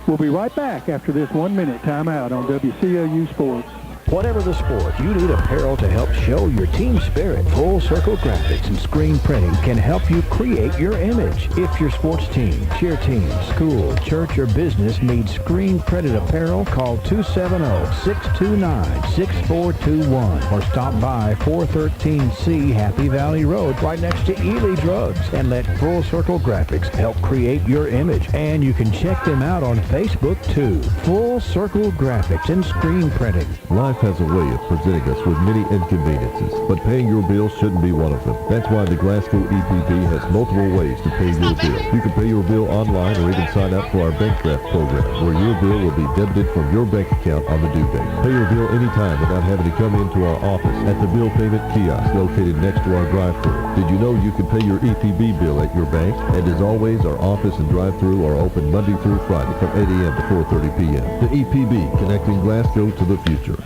[SPEAKER 5] We'll be right back after this 1-minute timeout on WCLU Sports.
[SPEAKER 12] Whatever the sport, you need apparel to help show your team spirit. Full Circle Graphics and Screen Printing can help you create your image. If your sports team, cheer team, school, church, or business needs screen printed apparel, call 270-629-6421 or stop by 413C Happy Valley Road right next to Ely Drugs and let Full Circle Graphics help create your image. And you can check them out on Facebook too. Full Circle Graphics and Screen Printing.
[SPEAKER 1] Life has a way of presenting us with many inconveniences, but paying your bills shouldn't be one of them. That's why the Glasgow EPB has multiple ways to pay your bill. You can pay your bill online or even sign up for our bank draft program, where your bill will be debited from your bank account on the due date. Pay your bill anytime without having to come into our office at the bill payment kiosk located next to our drive-thru. Did you know you can pay your EPB bill at your bank? And as always, our office and drive-thru are open Monday through Friday from 8 a.m. to 4:30 p.m. The EPB, connecting Glasgow to the future.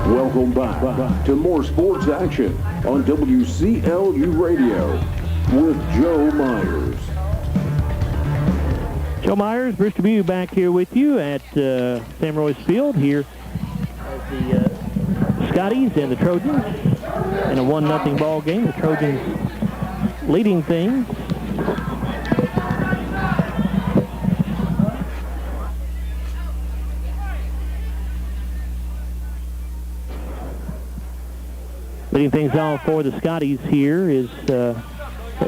[SPEAKER 6] Welcome back to more sports action on WCLU Radio with Joe Myers.
[SPEAKER 2] Joe Myers, Bruce Dubuque back here with you at Sam Royce Field here as the Scotties and the Trojans in a 1-0 ball game. The Trojans leading things. Leading things off for the Scotties here is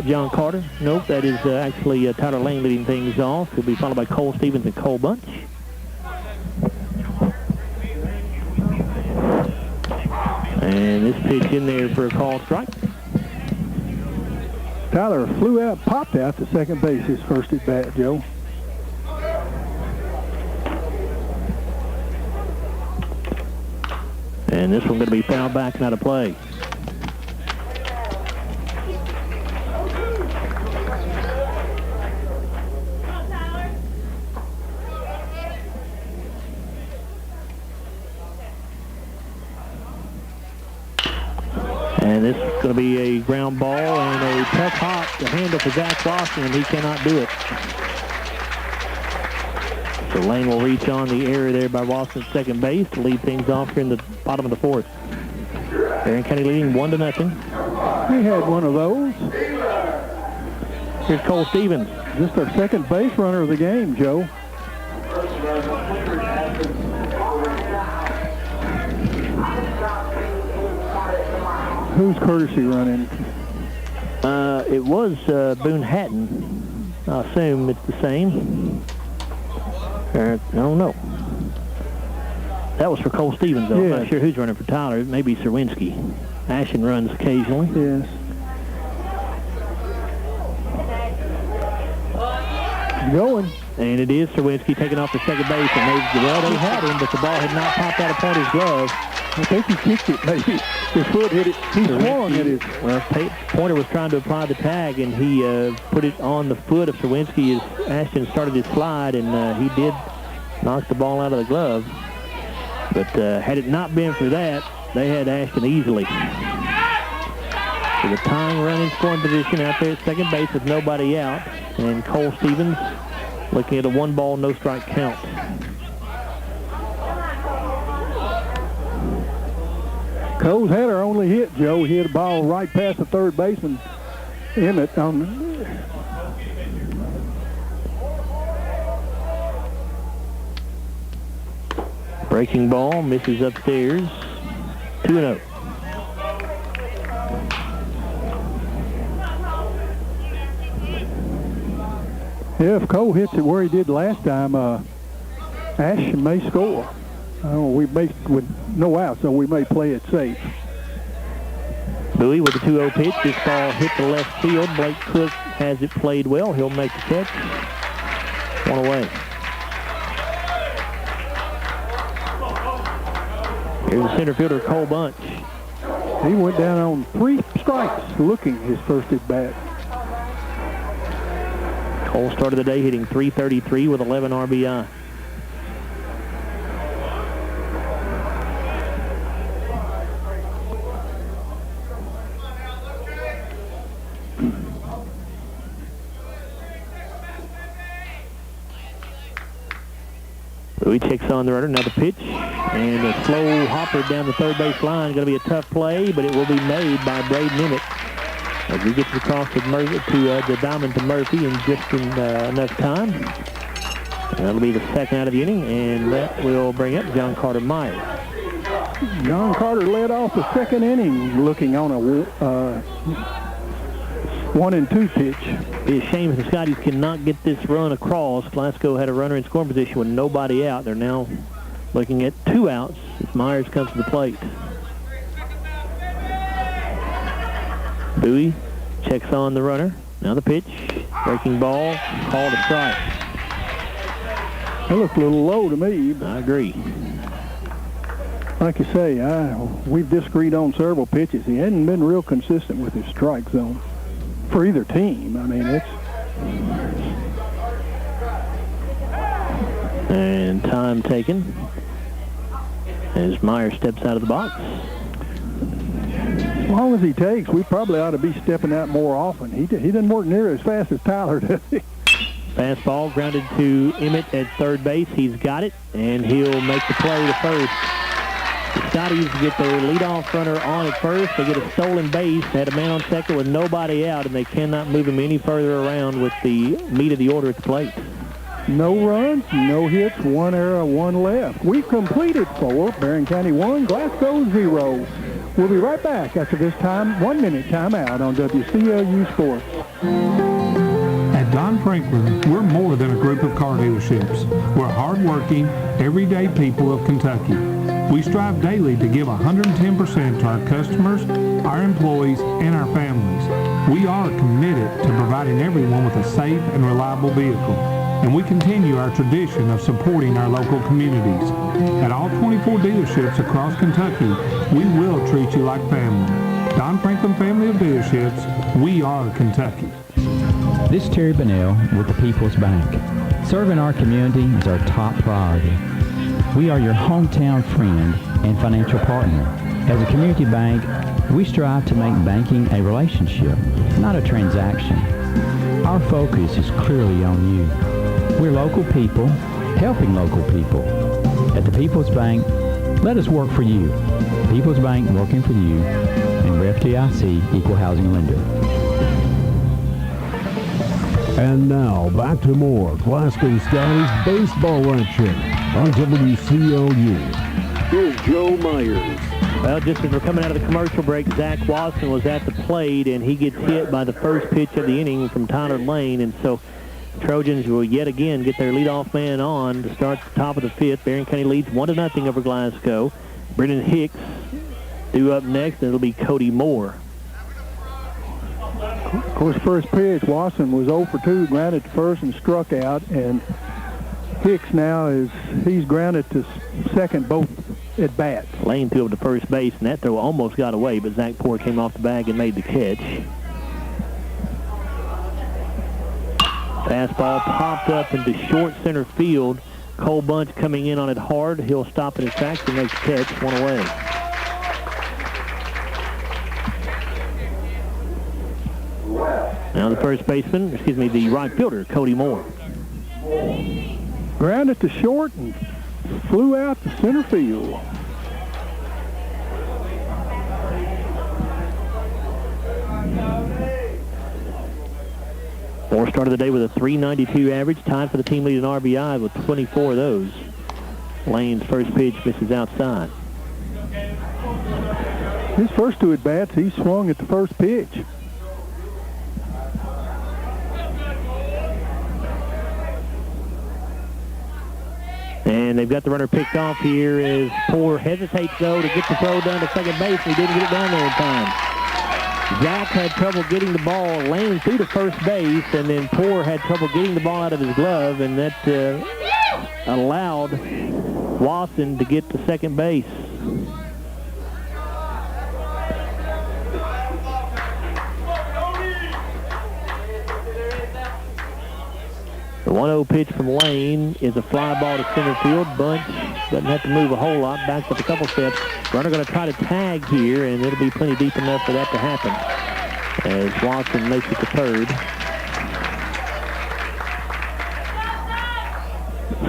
[SPEAKER 2] John Carter. Nope, that is actually Tyler Lane leading things off. He'll be followed by Cole Stevens and Cole Bunch. And this pitch in there for a call strike.
[SPEAKER 5] Tyler popped out to second base his first at bat, Joe.
[SPEAKER 2] And this one going to be fouled back and out of play. And this is going to be a ground ball and a tough hop to handle for Zach Lawson, and he cannot do it. So Lane will reach on the area there by Lawson at second base to lead things off here in the bottom of the 4th. Barren County leading 1-0.
[SPEAKER 5] We had one of those.
[SPEAKER 2] Here's Cole Stevens.
[SPEAKER 5] Just our second base runner of the game, Joe. Who's courtesy running?
[SPEAKER 2] It was Boone Hatton. I assume it's the same. I don't know. That was for Cole Stevens, though.
[SPEAKER 5] Yeah.
[SPEAKER 2] I'm not sure who's running for Tyler. It may be Serwinski. Ashton runs occasionally.
[SPEAKER 5] Yes. Going.
[SPEAKER 2] And it is Serwinski taking off the second base. And they had him, but the ball had not popped out of Pointer's glove.
[SPEAKER 5] I think he kicked it, maybe. His foot hit it. He swung at it.
[SPEAKER 2] Well, Pointer was trying to apply the tag, and he put it on the foot of Serwinski as Ashton started his slide, and he did knock the ball out of the glove. But had it not been for that, they had Ashton easily. So the tying run in scoring position out there at second base with nobody out, and Cole Stevens looking at a 1-ball, no-strike count.
[SPEAKER 5] Cole's had our only hit, Joe. He hit a ball right past the third baseman, Emmett, on
[SPEAKER 2] breaking ball, misses upstairs, 2-0.
[SPEAKER 5] Yeah, if Cole hits it where he did last time, Ashton may score. We may, with no out, so we may play it safe.
[SPEAKER 2] Bowie with the 2-0 pitch. This ball hit the left field. Blake Cook has it played well. He'll make the catch. One away. Here's the center fielder, Cole Bunch.
[SPEAKER 5] He went down on 3 strikes looking his first at bat.
[SPEAKER 2] Cole started the day hitting .333 with 11 RBI. Bowie checks on the runner. Now the pitch. And a slow hopper down the third base line. Going to be a tough play, but it will be made by Braden Emmett. As he gets across to the diamond to Murphy in just enough time. And that'll be the second out of the inning, and that will bring up John Carter Myers.
[SPEAKER 5] John Carter led off the second inning looking on a 1-2 pitch.
[SPEAKER 2] It's a shame the Scotties cannot get this run across. Glasgow had a runner in scoring position with nobody out. They're now looking at 2 outs as Myers comes to the plate. Bowie checks on the runner. Now the pitch. Breaking ball. Called a strike.
[SPEAKER 5] It looked a little low to me.
[SPEAKER 2] I agree.
[SPEAKER 5] Like you say, we've disagreed on several pitches. He hadn't been real consistent with his strike zone for either team. I mean, it's...
[SPEAKER 2] And time taken as Myers steps out of the box.
[SPEAKER 5] As long as he takes, we probably ought to be stepping out more often. He doesn't work near as fast as Tyler does.
[SPEAKER 2] Fastball grounded to Emmett at third base. He's got it, and he'll make the play to first. The Scotties get their leadoff runner on at first. They get a stolen base. They had a man on second with nobody out, and they cannot move him any further around with the meat of the order at the plate.
[SPEAKER 5] No runs, no hits, 1 error, 1 left. We've completed 4. Barren County 1, Glasgow 0. We'll be right back after this 1-minute timeout on WCLU Sports.
[SPEAKER 3] At Don Franklin, we're more than a group of car dealerships. We're hard-working, everyday people of Kentucky. We strive daily to give 110% to our customers, our employees, and our families. We are committed to providing everyone with a safe and reliable vehicle. And we continue our tradition of supporting our local communities. At all 24 dealerships across Kentucky, we will treat you like family. Don Franklin Family of Dealerships, we are Kentucky.
[SPEAKER 18] This is Terry Bunnell with the People's Bank. Serving our community is our top priority. We are your hometown friend and financial partner. As a community bank, we strive to make banking a relationship, not a transaction. Our focus is clearly on you. We're local people, helping local people. At the People's Bank, let us work for you. People's Bank, working for you, and FDIC, Equal Housing Lender.
[SPEAKER 6] And now, back to more Glasgow Scotties baseball action on WCLU. Here's Joe Myers.
[SPEAKER 2] Well, just as we're coming out of the commercial break, Zach Watson was at the plate, and he gets hit by the first pitch of the inning from Tyler Lane, and so Trojans will yet again get their leadoff man on to start the top of the 5th. Barren County leads 1-0 over Glasgow. Brendan Hicks due up next, and it'll be Cody Moore.
[SPEAKER 5] Of course, first pitch, Watson was 0 for 2, grounded to first and struck out, and Hicks now he's grounded to second both at bat.
[SPEAKER 2] Lane threw up to first base, and that throw almost got away, but Zach Poore came off the bag and made the catch. Fastball popped up into short center field. Cole Bunch coming in on it hard. He'll stop in his tracks and make the catch, 1 away. Now the the right fielder, Cody Moore.
[SPEAKER 5] Grounded to short and flew out to center field.
[SPEAKER 2] Moore started the day with a .392 average, tied for the team lead in RBI with 24 of those. Lane's first pitch misses outside.
[SPEAKER 5] His first 2 at-bats, he swung at the first pitch.
[SPEAKER 2] And they've got the runner picked off here as Poore hesitates, though, to get the throw down to second base. He didn't get it down there in time. Zach had trouble getting the ball. Lane threw to first base, and then Poore had trouble getting the ball out of his glove, and that allowed Watson to get to second base. The 1-0 pitch from Lane is a fly ball to center field. Bunch doesn't have to move a whole lot, backs up a couple steps. Runner going to try to tag here, and it'll be plenty deep enough for that to happen as Watson makes it to third.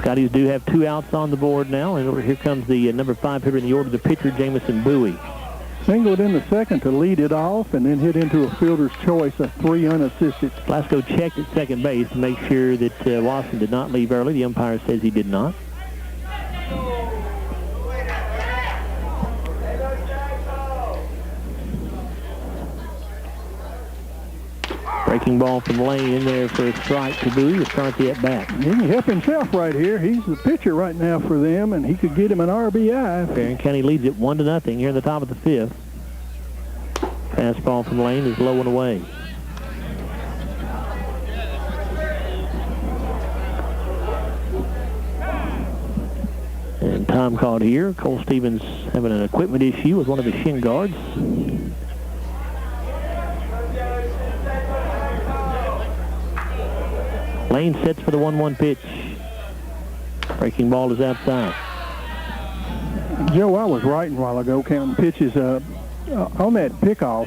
[SPEAKER 2] Scotties do have 2 outs on the board now, and here comes the number 5 hitter in the order, the pitcher, Jamison Bowie.
[SPEAKER 5] Singled in the second to lead it off, and then hit into a fielder's choice, a 3 unassisted.
[SPEAKER 2] Glasgow checked at second base to make sure that Watson did not leave early. The umpire says he did not. Breaking ball from Lane in there for a strike to Bowie to start the at-bat.
[SPEAKER 5] He can help himself right here. He's the pitcher right now for them, and he could get him an RBI.
[SPEAKER 2] Barren County leads it 1-0 here in the top of the 5th. Fastball from Lane is low and away. And time called here. Cole Stevens having an equipment issue with one of his shin guards. Lane sets for the 1-1 pitch. Breaking ball is outside.
[SPEAKER 5] Joe, I was writing a while ago counting pitches on that pickoff.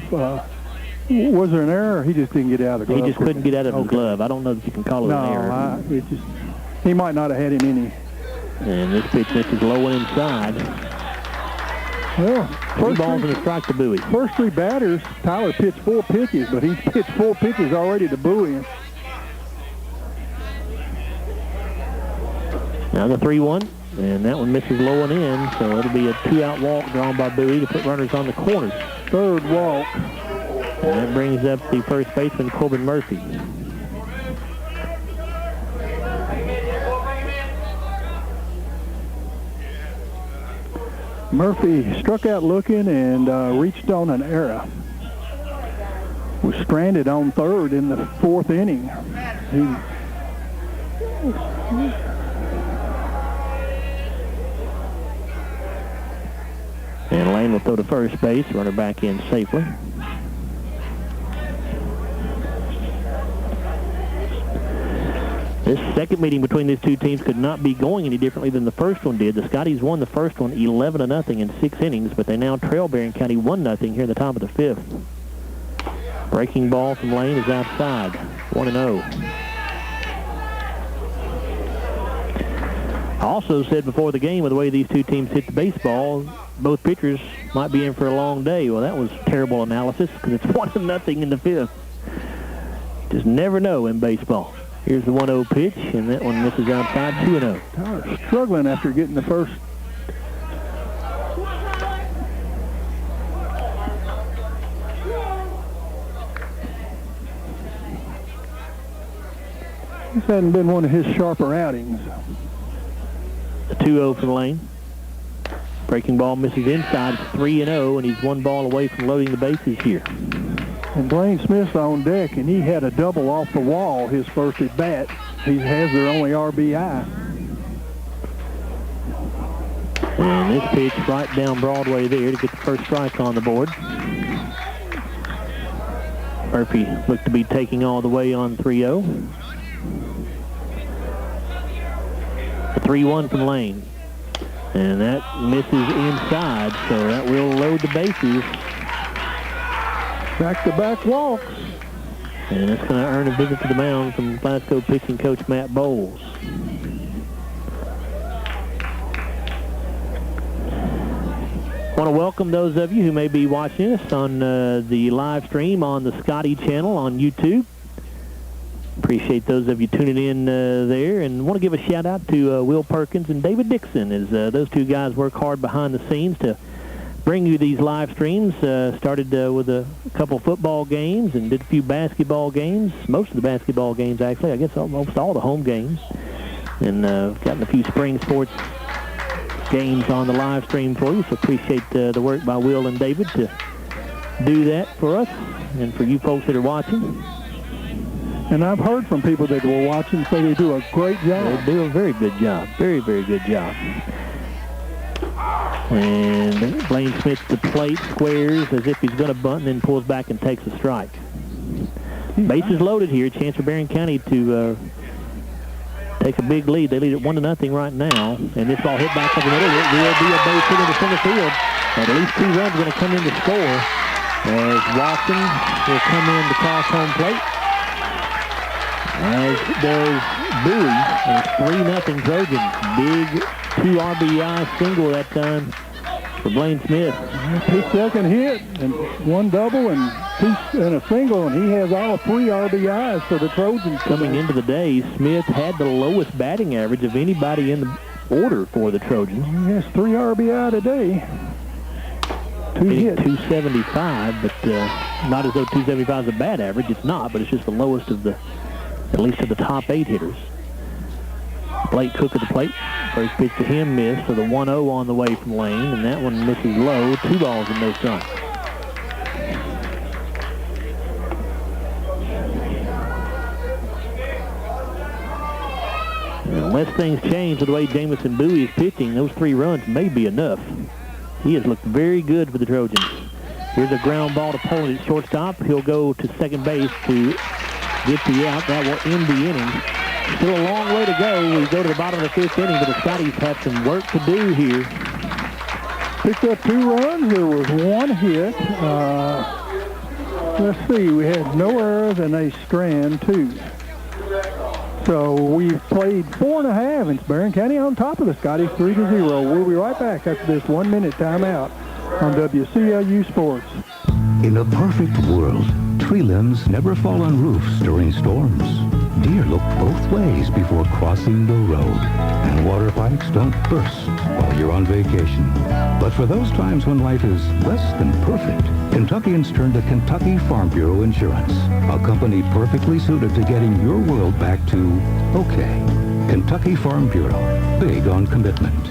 [SPEAKER 5] Was there an error, or he just didn't get out of the glove?
[SPEAKER 2] He just couldn't get out of his glove. I don't know that you can call it an error.
[SPEAKER 5] He might not have had him any.
[SPEAKER 2] And this pitch misses low and inside.
[SPEAKER 5] Well,
[SPEAKER 2] 3 balls and a strike to Bowie.
[SPEAKER 5] First 3 batters, Tyler pitched 4 pitches, but he's pitched 4 pitches already to Bowie.
[SPEAKER 2] Now the 3-1, and that one misses low and in, so it'll be a 2-out walk drawn by Bowie to put runners on the corners.
[SPEAKER 5] 3rd walk.
[SPEAKER 2] And that brings up the first baseman, Corbin Murphy.
[SPEAKER 5] Murphy struck out looking and reached on an error. Was stranded on 3rd in the 4th inning.
[SPEAKER 2] And Lane will throw to first base, runner back in safely. This second meeting between these two teams could not be going any differently than the first one did. The Scotties won the first one 11-0 in 6 innings, but they now trail Barren County 1-0 here in the top of the 5th. Breaking ball from Lane is outside, 1-0. I also said before the game, with the way these two teams hit the baseball, both pitchers might be in for a long day. Well, that was terrible analysis because it's 1-0 in the 5th. Just never know in baseball. Here's the 1-0 pitch, and that one misses outside, 2-0.
[SPEAKER 5] Tyler struggling after getting the first. This hadn't been one of his sharper outings.
[SPEAKER 2] The 2-0 from Lane. Breaking ball misses inside. It's 3-0, and he's 1 ball away from loading the bases here.
[SPEAKER 5] And Blaine Smith's on deck, and he had a double off the wall his first at bat. He has their only RBI.
[SPEAKER 2] And this pitch right down Broadway there to get the first strike on the board. Murphy looked to be taking all the way on 3-0. The 3-1 from Lane. And that misses inside, so that will load the bases.
[SPEAKER 5] Back-to-back walks.
[SPEAKER 2] And that's going to earn a visit to the mound from Glasgow pitching coach Matt Bowles. I want to welcome those of you who may be watching us on the live stream on the Scotty channel on YouTube. Appreciate those of you tuning in there, and want to give a shout out to Will Perkins and David Dixon, as those two guys work hard behind the scenes to bring you these live streams. Started with a couple football games and did a few basketball games, most of the basketball games actually, I guess almost all the home games, and gotten a few spring sports games on the live stream for you, so appreciate the work by Will and David to do that for us and for you folks that are watching.
[SPEAKER 5] And I've heard from people that were watching say they do a great job.
[SPEAKER 2] They do a very good job. Very, very good job. And Blaine Smith to the plate, squares as if he's going to bunt, and then pulls back and takes a strike. Bases loaded here. Chance for Barren County to take a big lead. They lead at 1-0 right now. And this ball hit back over the middle. It will be a base hit into center field. At least 2 runs are going to come in to score. As Watson will come in to cross home plate. As does Bowie. And it's 3-0 Trojans. Big 2 RBI single that time for Blaine Smith.
[SPEAKER 5] His second hit, and 1 double and a single, and he has all 3 RBIs for the Trojans.
[SPEAKER 2] Coming into the day, Smith had the lowest batting average of anybody in the order for the Trojans.
[SPEAKER 5] He has 3 RBI today. 2 hits.
[SPEAKER 2] 275, but not as though 275 is a bad average. It's not, but it's just the lowest of the, at least of the top 8 hitters. Blake Cook at the plate. First pitch to him missed, so the 1-0 on the way from Lane, and that one misses low. 2 balls and no strikes. Unless things change with the way Jamison Bowie is pitching, those 3 runs may be enough. He has looked very good for the Trojans. Here's a ground ball to Poland at shortstop. He'll go to second base to get the out. That will end the inning. Still a long way to go. We go to the bottom of the 5th inning, but the Scotties have some work to do here.
[SPEAKER 5] Picked up 2 runs. There was 1 hit. Let's see. We had no errors and a strand, 2. So we've played 4.5, and it's Barren County on top of the Scotties, 3-0. We'll be right back after this 1-minute timeout on WCLU Sports.
[SPEAKER 8] In a perfect world, tree limbs never fall on roofs during storms. Deer look both ways before crossing the road. And water pipes don't burst while you're on vacation. But for those times when life is less than perfect, Kentuckians turn to Kentucky Farm Bureau Insurance, a company perfectly suited to getting your world back to okay. Kentucky Farm Bureau, big on commitment.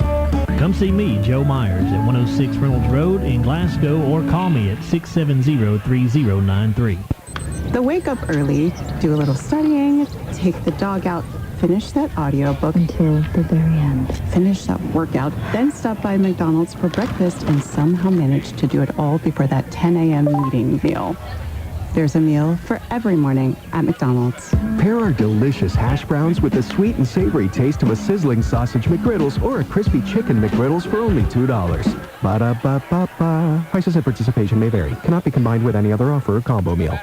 [SPEAKER 9] Come see me, Joe Myers, at 106 Reynolds Road in Glasgow, or call me at 670-3093.
[SPEAKER 13] So wake up early, do a little studying, take the dog out, finish that audiobook until the very end. Finish that workout, then stop by McDonald's for breakfast and somehow manage to do it all before that 10 a.m. meeting meal. There's a meal for every morning at McDonald's.
[SPEAKER 14] Pair our delicious hash browns with the sweet and savory taste of a sizzling sausage McGriddles or a crispy chicken McGriddles for only $2. Ba-da-ba-ba-ba. Prices and participation may vary. Cannot be combined with any other offer or combo meal.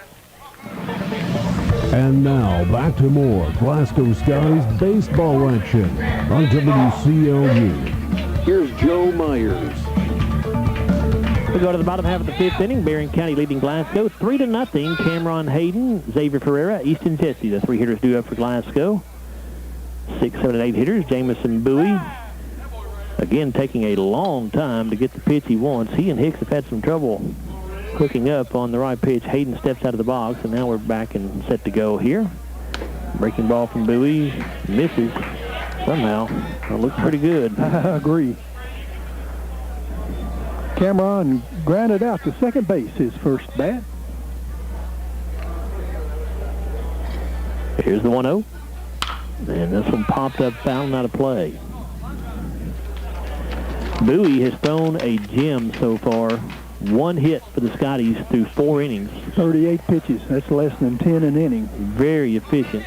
[SPEAKER 19] And now, back to more Glasgow Skies baseball action on WCLU.
[SPEAKER 6] Here's Joe Myers.
[SPEAKER 2] We go to the bottom half of the 5th inning. Barren County leading Glasgow 3-0. Cameron Hayden, Xavier Ferreira, Easton Jesse. The 3 hitters do up for Glasgow. 6, 7, and 8 hitters. Jamison Bowie, again, taking a long time to get the pitch he wants. He and Hicks have had some trouble hooking up on the right pitch. Hayden steps out of the box, and now we're back and set to go here. Breaking ball from Bowie. Misses somehow. It looks pretty good.
[SPEAKER 5] I agree. Cameron grounded out to second base, his first bat.
[SPEAKER 2] Here's the 1-0. And this one popped up, foul, out of play. Bowie has thrown a gem so far. 1 hit for the Scotties through 4 innings.
[SPEAKER 5] 38 pitches. That's less than 10 an inning.
[SPEAKER 2] Very efficient.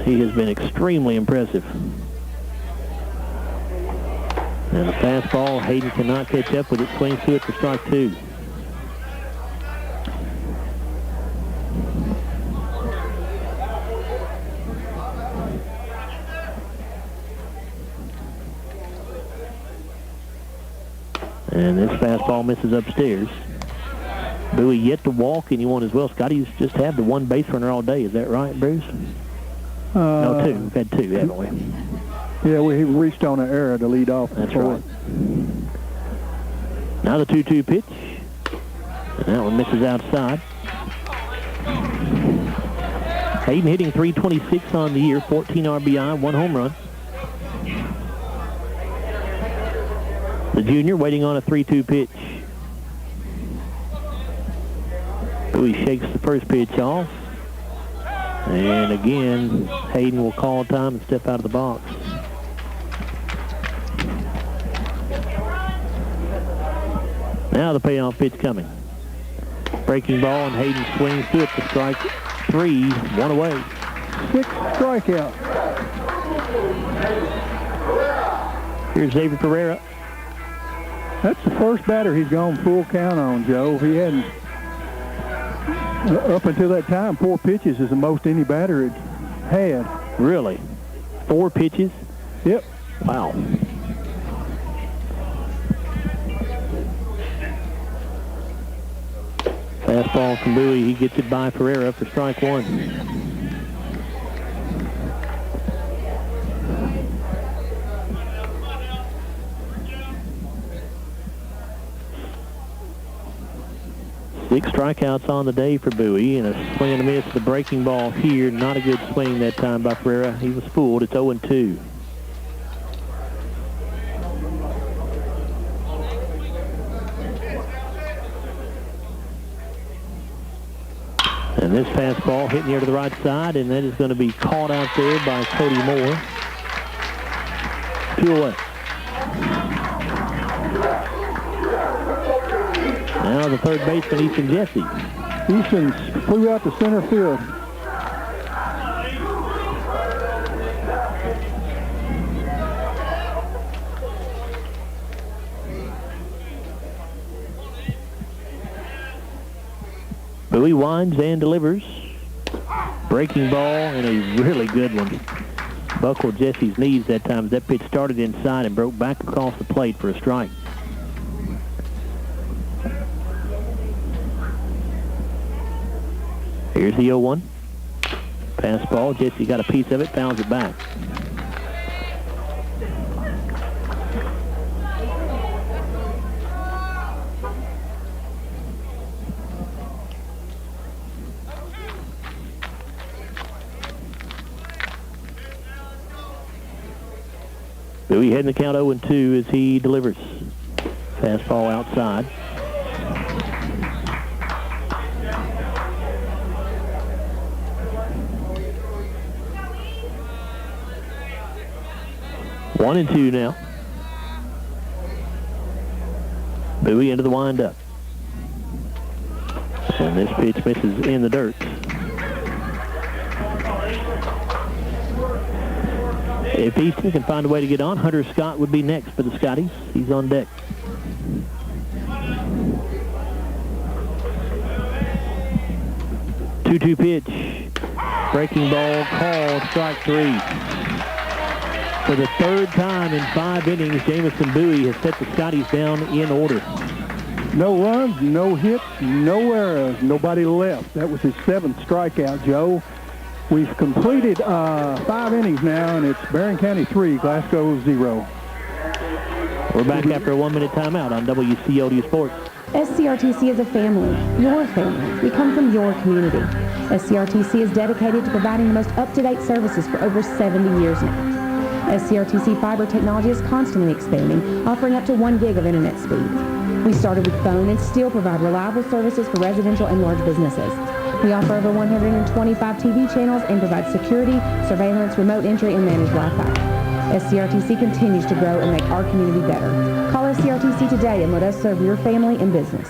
[SPEAKER 2] He has been extremely impressive. And the fastball, Hayden cannot catch up with it. Swings to it for strike 2. And this fastball misses upstairs. Bowie yet to walk anyone as well. Scotty's just had the 1 base runner all day. Is that right, Bruce? No, 2. We've had 2, haven't we?
[SPEAKER 5] Yeah, we reached on an error to lead off.
[SPEAKER 2] That's right. Now the 2-2 pitch. And that one misses outside. Hayden hitting .326 on the year, 14 RBI, 1 home run. The junior waiting on a 3-2 pitch. Bowie shakes the first pitch off. And again, Hayden will call time and step out of the box. Now the payoff pitch coming. Breaking ball, and Hayden swings to it for strike 3, 1 away.
[SPEAKER 5] 6th strikeout.
[SPEAKER 2] Here's Xavier Pereira.
[SPEAKER 5] That's the first batter he's gone full count on, Joe. He hadn't, up until that time, 4 pitches is the most any batter had.
[SPEAKER 2] Really? 4 pitches?
[SPEAKER 5] Yep.
[SPEAKER 2] Wow. Fastball from Bowie. He gets it by Pereira for strike 1. Six strikeouts on the day for Bowie, and a swing and a miss. The breaking ball here. Not a good swing that time by Pereira. He was fooled. It's 0-2. And this fastball hitting here to the right side, and that is going to be caught out there by Cody Moore. 2 away. Now the third baseman, Easton Jesse.
[SPEAKER 5] Easton flew out to center field.
[SPEAKER 2] Bowie winds and delivers. Breaking ball and a really good one. Buckled Jesse's knees that time. That pitch started inside and broke back across the plate for a strike. Here's the 0-1. Fastball. Jesse got a piece of it, fouls it back. Bowie heading the count 0-2 as he delivers. Fastball outside. One and 2 now. Bowie into the windup. And this pitch misses in the dirt. If Easton can find a way to get on, Hunter Scott would be next for the Scotties. He's on deck. Two-two pitch. Breaking ball called, strike 3. For the third time in 5 innings, Jamison Bowie has set the Scotties down in order.
[SPEAKER 5] No runs, no hits, no errors, nobody left. That was his 7th strikeout, Joe. We've completed 5 innings now, and it's Barren County 3, Glasgow 0.
[SPEAKER 2] We're back after a 1-minute timeout on WCLU Sports.
[SPEAKER 15] SCRTC is a family, your family. We come from your community. SCRTC is dedicated to providing the most up-to-date services for over 70 years now. SCRTC fiber technology is constantly expanding, offering up to 1 gig of internet speed. We started with phone and still provide reliable services for residential and large businesses. We offer over 125 TV channels and provide security, surveillance, remote entry, and managed Wi-Fi. SCRTC continues to grow and make our community better. Call SCRTC today and let us serve your family and business.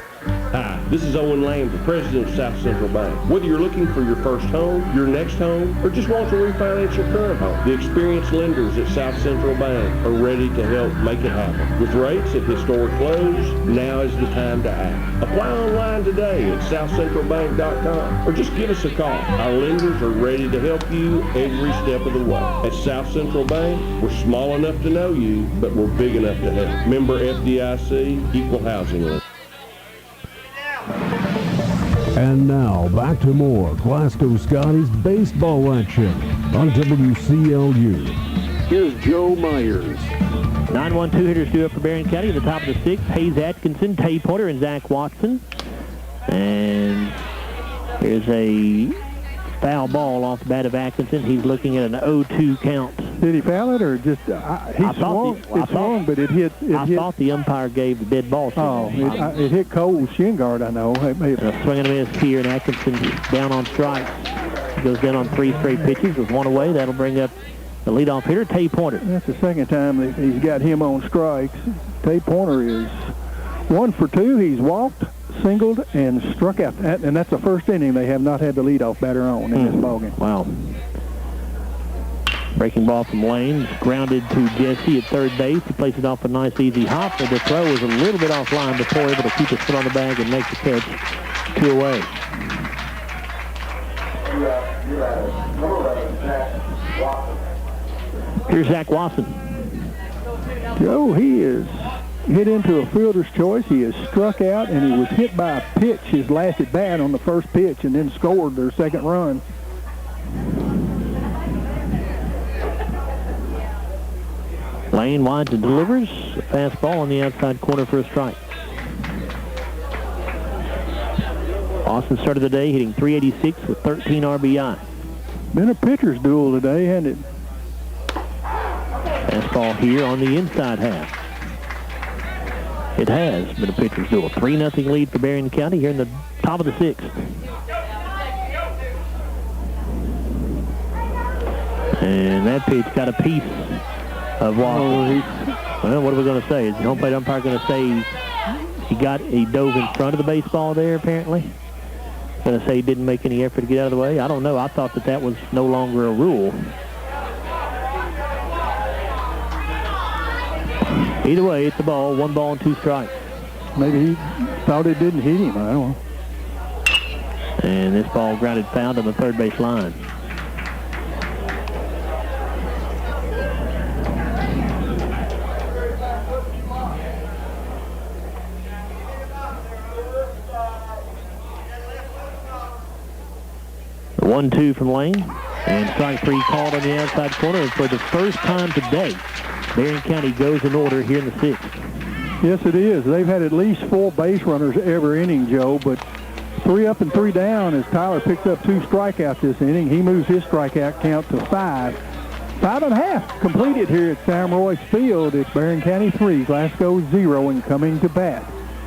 [SPEAKER 4] Hi, this is Owen Lamb, the president of South Central Bank. Whether you're looking for your first home, your next home, or just want to refinance your current home, the experienced lenders at South Central Bank are ready to help make it happen. With rates at historic lows, now is the time to act. Apply online today at southcentralbank.com or just give us a call. Our lenders are ready to help you every step of the way. At South Central Bank, we're small enough to know you, but we're big enough to help. Member FDIC, Equal Housing Lender.
[SPEAKER 19] And now, back to more Glasgow Scotties baseball action on WCLU.
[SPEAKER 6] Here's Joe Myers.
[SPEAKER 2] 9-1-2 hitters due up for Barren County. At the top of the 6th, Hayes Atkinson, Tay Porter, and Zach Watson. And here's a foul ball off the bat of Atkinson. He's looking at an 0-2 count.
[SPEAKER 5] Did he foul it or just he swung? It swung, but it hit.
[SPEAKER 2] I thought the umpire gave the dead ball.
[SPEAKER 5] It hit Cole's shin guard, I know.
[SPEAKER 2] A swing and a miss here, and Atkinson down on strikes. He goes down on 3 straight pitches with 1 away. That'll bring up the leadoff hitter, Tay Pointer.
[SPEAKER 5] That's the second time that he's got him on strikes. Tay Pointer is 1 for 2. He's walked, singled, and struck out. And that's the first inning they have not had the leadoff batter on in this ballgame.
[SPEAKER 2] Wow. Breaking ball from Lane, grounded to Jesse at third base. He plays it off a nice easy hop, but the throw was a little bit offline before able to keep his foot on the bag and make the catch. 2 away. Here's Zach Watson.
[SPEAKER 5] Joe, he is hit into a fielder's choice. He is struck out, and he was hit by a pitch his last at bat on the first pitch and then scored their second run.
[SPEAKER 2] Lane winds and delivers. A fastball on the outside corner for a strike. Austin started the day hitting .386 with 13 RBI.
[SPEAKER 5] Been a pitcher's duel today, hasn't it?
[SPEAKER 2] Fastball here on the inside half. It has been a pitcher's duel. 3-0 lead for Barren County here in the top of the 6th. And that pitch got a piece of Watson. Well, what are we going to say? Is the home plate umpire going to say he dove in front of the baseball there, apparently? Going to say he didn't make any effort to get out of the way? I don't know. I thought that was no longer a rule. Either way, it's a ball. 1 ball and 2 strikes.
[SPEAKER 5] Maybe he thought it didn't hit him. I don't know.
[SPEAKER 2] And this ball grounded foul on the third base line. The 1-2 from Lane. And strike 3 called on the outside corner. And for the first time today, Barren County goes in order here in the 6th.
[SPEAKER 5] Yes, it is. They've had at least 4 base runners every inning, Joe, but 3 up and 3 down as Tyler picks up 2 strikeouts this inning. He moves his strikeout count to 5. 5.5 completed here at Sam Royce Field. It's Barren County 3, Glasgow 0, and coming to bat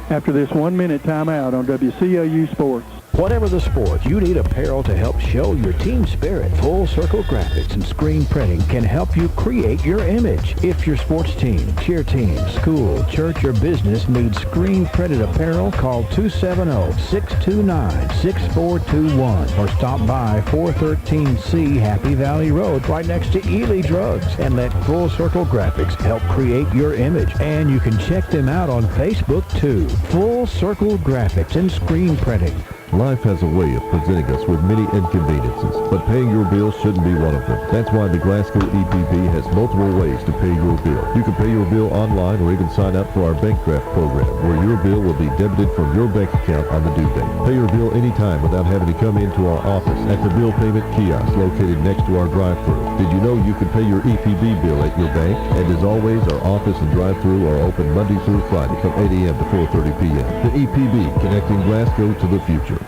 [SPEAKER 5] after this 1-minute timeout on WCLU Sports.
[SPEAKER 12] Whatever the sport, you need apparel to help show your team spirit. Full Circle Graphics and screen printing can help you create your image. If your sports team, cheer team, school, church, or business needs screen printed apparel, call 270-629-6421 or stop by 413C Happy Valley Road right next to Ely Drugs and let Full Circle Graphics help create your image. And you can check them out on Facebook too. Full Circle Graphics and screen printing.
[SPEAKER 1] Life has a way of presenting us with many inconveniences, but paying your bills shouldn't be one of them. That's why the Glasgow EPB has multiple ways to pay your bill. You can pay your bill online or even sign up for our bank draft program, where your bill will be debited from your bank account on the due date. Pay your bill anytime without having to come into our office at the bill payment kiosk located next to our drive-thru. Did you know you can pay your EPB bill at your bank? And as always, our office and drive-thru are open Monday through Friday from 8 a.m. to 4:30 p.m. The EPB, connecting Glasgow to the future.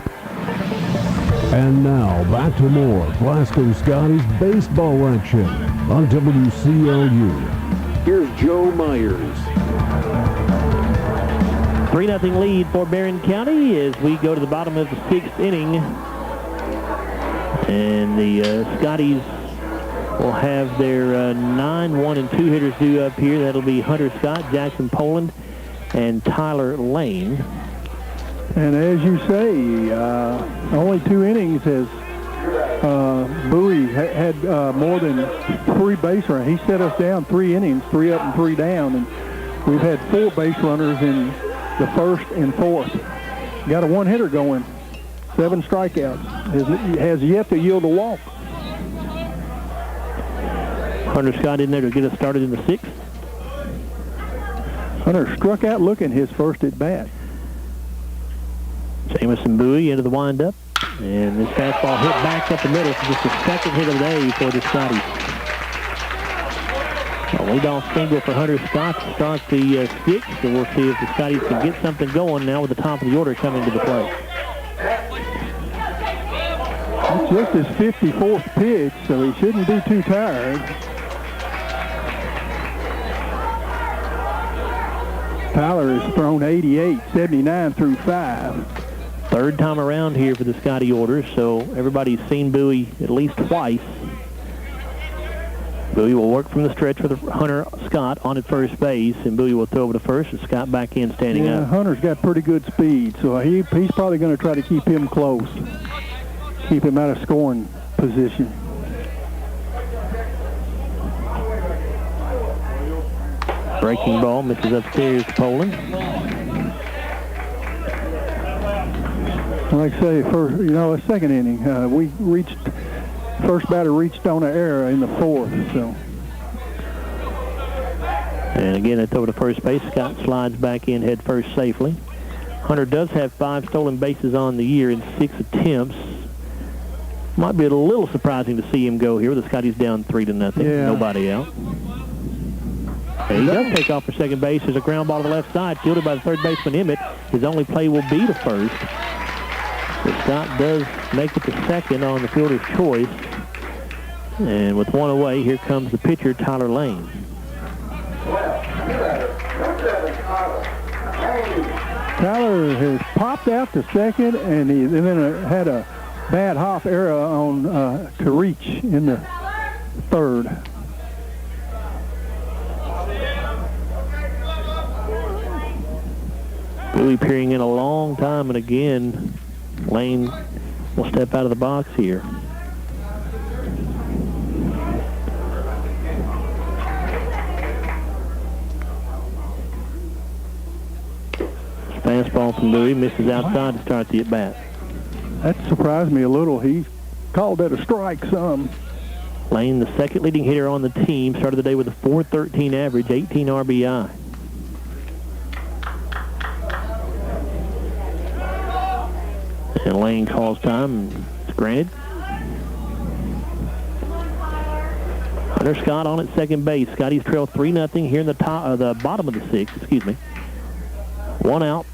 [SPEAKER 19] And now, back to more Glasgow Scotty's baseball action on WCLU.
[SPEAKER 6] Here's Joe Myers.
[SPEAKER 2] 3-0 lead for Barren County as we go to the bottom of the 6th inning. And the Scotties will have their 9, 1, and 2 hitters due up here. That'll be Hunter Scott, Jackson Poland, and Tyler Lane.
[SPEAKER 5] And as you say, only 2 innings has Bowie had more than 3 base runners. He set us down 3 innings, 3 up and 3 down, and we've had 4 base runners in the 1st and 4th. Got a 1-hitter going, 7 strikeouts. Has yet to yield a walk.
[SPEAKER 2] Hunter Scott in there to get us started in the 6th.
[SPEAKER 5] Hunter struck out looking his first at bat.
[SPEAKER 2] Jamison Bowie into the windup. And this fastball hit back up the middle for just the 2nd hit of the day for the Scotties. A leadoff single for Hunter Scott to start the 6th. So we'll see if the Scotties can get something going now with the top of the order coming to the plate.
[SPEAKER 5] It's just his 54th pitch, so he shouldn't be too tired. Tyler has thrown 88, 79 through 5.
[SPEAKER 2] 3rd time around here for the Scotty order, so everybody's seen Bowie at least twice. Bowie will work from the stretch with Hunter Scott on at first base, and Bowie will throw over to first, and Scott back in standing up.
[SPEAKER 5] Hunter's got pretty good speed, so he's probably going to try to keep him close, keep him out of scoring position.
[SPEAKER 2] Breaking ball misses upstairs to Poland.
[SPEAKER 5] Like I say, a second inning, first batter reached on an error in the fourth, so.
[SPEAKER 2] And again, they throw to first base. Scott slides back in head first safely. Hunter does have 5 stolen bases on the year in 6 attempts. Might be a little surprising to see him go here. The Scotties down 3-0.
[SPEAKER 5] Yeah.
[SPEAKER 2] Nobody out. And he does take off for second base. There's a ground ball to the left side, fielded by the third baseman Emmett. His only play will be to first. But Scott does make it to second on the fielder's choice. And with one away, here comes the pitcher, Tyler Lane.
[SPEAKER 5] Tyler has popped out to second, and then had a bad hop error on to reach in the third.
[SPEAKER 2] Bowie peering in a long time, and again, Lane will step out of the box here. Fastball from Bowie, misses outside to start the at-bat.
[SPEAKER 5] That surprised me a little. He called that a strike some.
[SPEAKER 2] Lane, the second leading hitter on the team, started the day with a .413 average, 18 RBI. And Lane calls time, and it's granted. Hunter Scott on at second base. Scotties trail 3-0 here in the bottom of the 6th, excuse me. 1 out,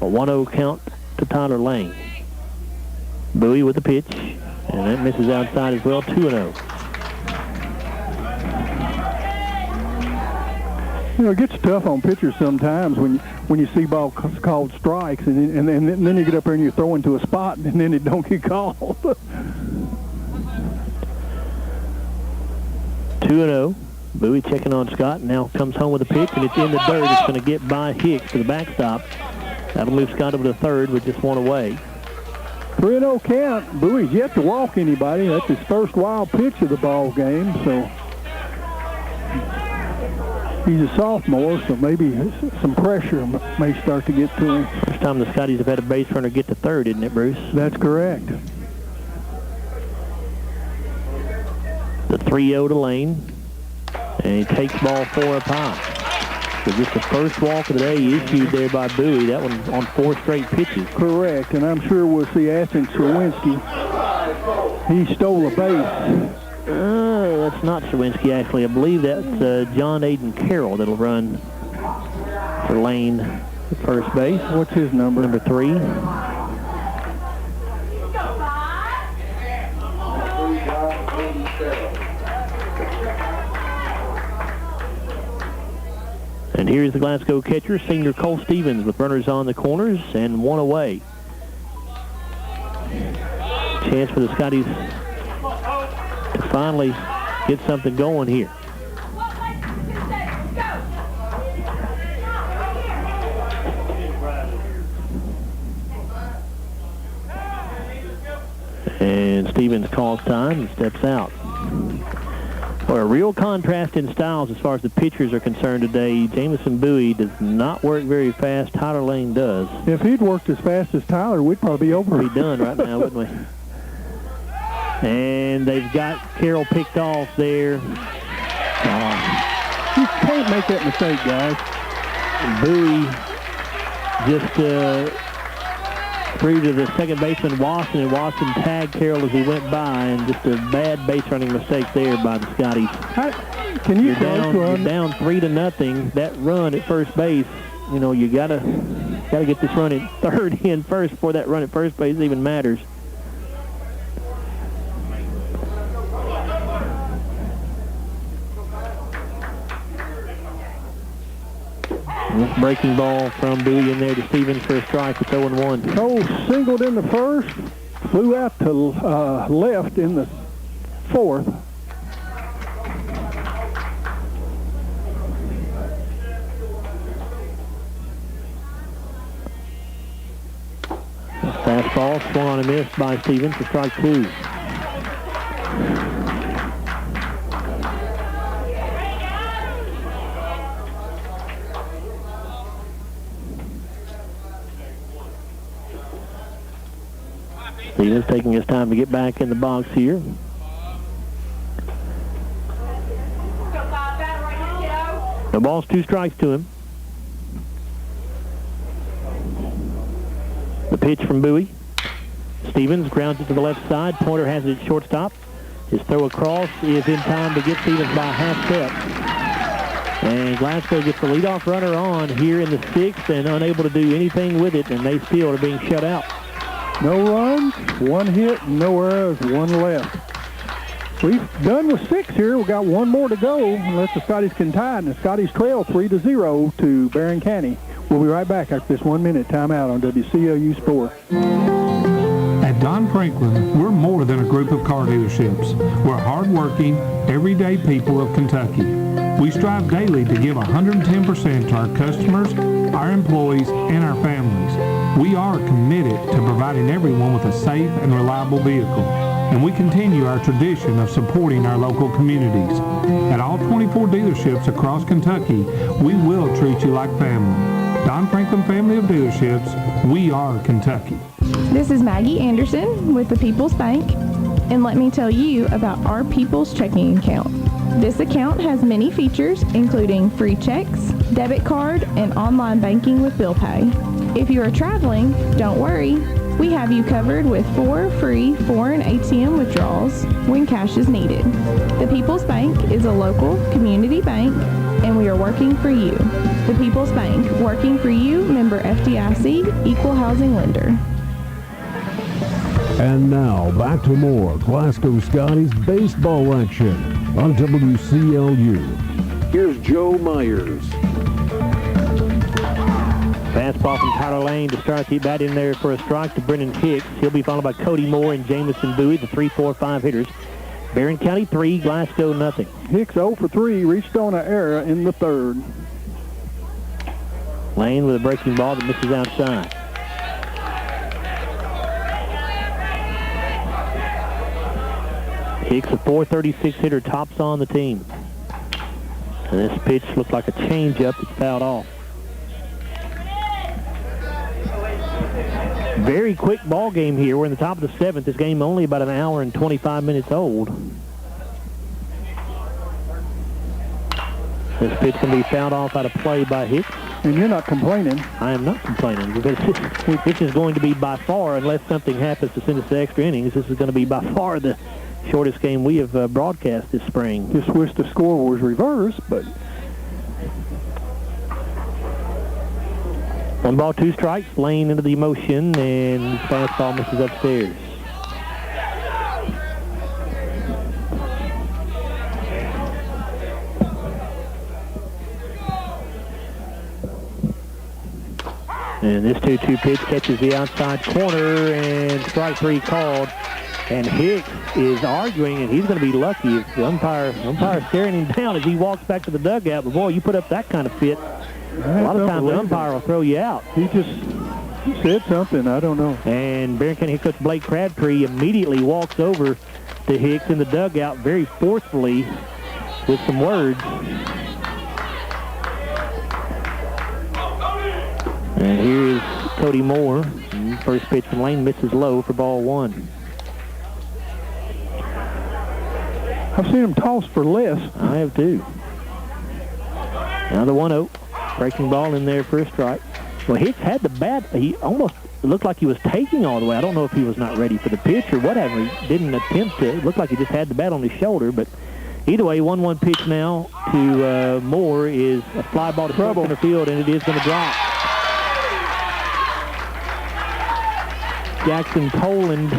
[SPEAKER 2] a 1-0 count to Tyler Lane. Bowie with the pitch, and that misses outside as well, 2-0.
[SPEAKER 5] It gets tough on pitchers sometimes when you see balls called strikes, and then you get up there and you throw into a spot, and then it don't get called.
[SPEAKER 2] 2-0. Bowie checking on Scott, now comes home with a pitch, and it's in the dirt. It's going to get by Hicks to the backstop. That'll move Scott over to third with just 1 away.
[SPEAKER 5] 3-0 count. Bowie's yet to walk anybody. That's his first wild pitch of the ball game, so he's a sophomore, so maybe some pressure may start to get to him.
[SPEAKER 2] First time the Scotties have had a base runner get to third, isn't it, Bruce?
[SPEAKER 5] That's correct.
[SPEAKER 2] The 3-0 to Lane, and he takes ball 4 up high. So just the first walk of the day issued there by Bowie. That one on 4 straight pitches.
[SPEAKER 5] Correct, and I'm sure we'll see Ashton Sherwinski. He stole a base.
[SPEAKER 2] That's not Sherwinski, actually. I believe that's John Aiden Carroll that'll run for Lane at first base.
[SPEAKER 5] What's his number?
[SPEAKER 2] Number 3. And here's the Glasgow catcher, senior Cole Stevens, with runners on the corners and 1 away. Chance for the Scotties to finally get something going here. And Stevens calls time and steps out. Well, a real contrast in styles as far as the pitchers are concerned today. Jamison Bowie does not work very fast. Tyler Lane does.
[SPEAKER 5] If he'd worked as fast as Tyler, we'd probably be over.
[SPEAKER 2] We'd be done right now, wouldn't we? And they've got Carroll picked off there.
[SPEAKER 5] You can't make that mistake, guys.
[SPEAKER 2] Bowie just threw to the second baseman, Watson, and Watson tagged Carroll as he went by, and just a bad base running mistake there by the Scotties.
[SPEAKER 5] Can you
[SPEAKER 2] you're down 3-0. That run at first base, you gotta get this run at third in first before that run at first base even matters. Breaking ball from Bowie in there to Stevens for a strike. It's 0-1.
[SPEAKER 5] Cole singled in the first, flew out to left in the fourth.
[SPEAKER 2] Fastball swung on a miss by Stevens for strike 2. Stevens taking his time to get back in the box here. The ball's 2 strikes to him. The pitch from Bowie. Stevens grounds it to the left side. Pointer has it at shortstop. His throw across is in time to get Stevens by a half step. And Glasgow gets the leadoff runner on here in the 6th and unable to do anything with it, and they still are being shut out.
[SPEAKER 5] No runs, 1 hit, no errors, 1 left. We've done with 6 here. We've got 1 more to go unless the Scotties can tie, and the Scotties trail 3-0 to Barren County. We'll be right back after this 1-minute timeout on WCLU Sport.
[SPEAKER 3] At Don Franklin, we're more than a group of car dealerships. We're hardworking, everyday people of Kentucky. We strive daily to give 110% to our customers, our employees, and our families. We are committed to providing everyone with a safe and reliable vehicle, and we continue our tradition of supporting our local communities. At all 24 dealerships across Kentucky, we will treat you like family. Don Franklin Family of Dealerships, we are Kentucky.
[SPEAKER 7] This is Maggie Anderson with the People's Bank, and let me tell you about our People's Checking Account. This account has many features, including free checks, debit card, and online banking with bill pay. If you are traveling, don't worry. We have you covered with 4 free foreign ATM withdrawals when cash is needed. The People's Bank is a local community bank, and we are working for you. The People's Bank, working for you, member FDIC, equal housing lender.
[SPEAKER 19] And now, back to more Glasgow Scotties baseball action on WCLU.
[SPEAKER 6] Here's Joe Myers.
[SPEAKER 2] Fastball from Tyler Lane to start the bat in there for a strike to Brennan Hicks. He'll be followed by Cody Moore and Jamison Bowie, the 3-4-5 hitters. Barren County 3, Glasgow nothing.
[SPEAKER 5] Hicks 0 for 3, reached on an error in the 3rd.
[SPEAKER 2] Lane with a breaking ball that misses outside. Hicks, a .436 hitter, tops on the team. And this pitch looked like a changeup that's fouled off. Very quick ball game here. We're in the top of the 7th. This game only about an hour and 25 minutes old. This pitch can be fouled off out of play by Hicks.
[SPEAKER 5] And you're not complaining.
[SPEAKER 2] I am not complaining, because this is going to be by far, unless something happens to send us to extra innings, this is going to be by far the shortest game we have broadcast this spring.
[SPEAKER 5] Just wish the score was reversed, but...
[SPEAKER 2] 1 ball, 2 strikes. Lane into the motion, and fastball misses upstairs. And this 2-2 pitch catches the outside corner, and strike 3 called. And Hicks is arguing, and he's going to be lucky if the umpire staring him down as he walks back to the dugout. But boy, you put up that kind of fit, a lot of times the umpire will throw you out.
[SPEAKER 5] He just said something, I don't know.
[SPEAKER 2] And Barren County head coach Blake Crabtree immediately walks over to Hicks in the dugout very forcefully with some words. And here is Cody Moore. First pitch from Lane misses low for ball 1.
[SPEAKER 5] I've seen him toss for less.
[SPEAKER 2] I have too. Now the 1-0. Breaking ball in there for a strike. Well, Hicks had the bat. He almost looked like he was taking all the way. I don't know if he was not ready for the pitch or whatever. He didn't attempt to. It looked like he just had the bat on his shoulder. But either way, 1-1 pitch now to Moore is a fly ball to short center field, and it is going to drop. Jackson Toland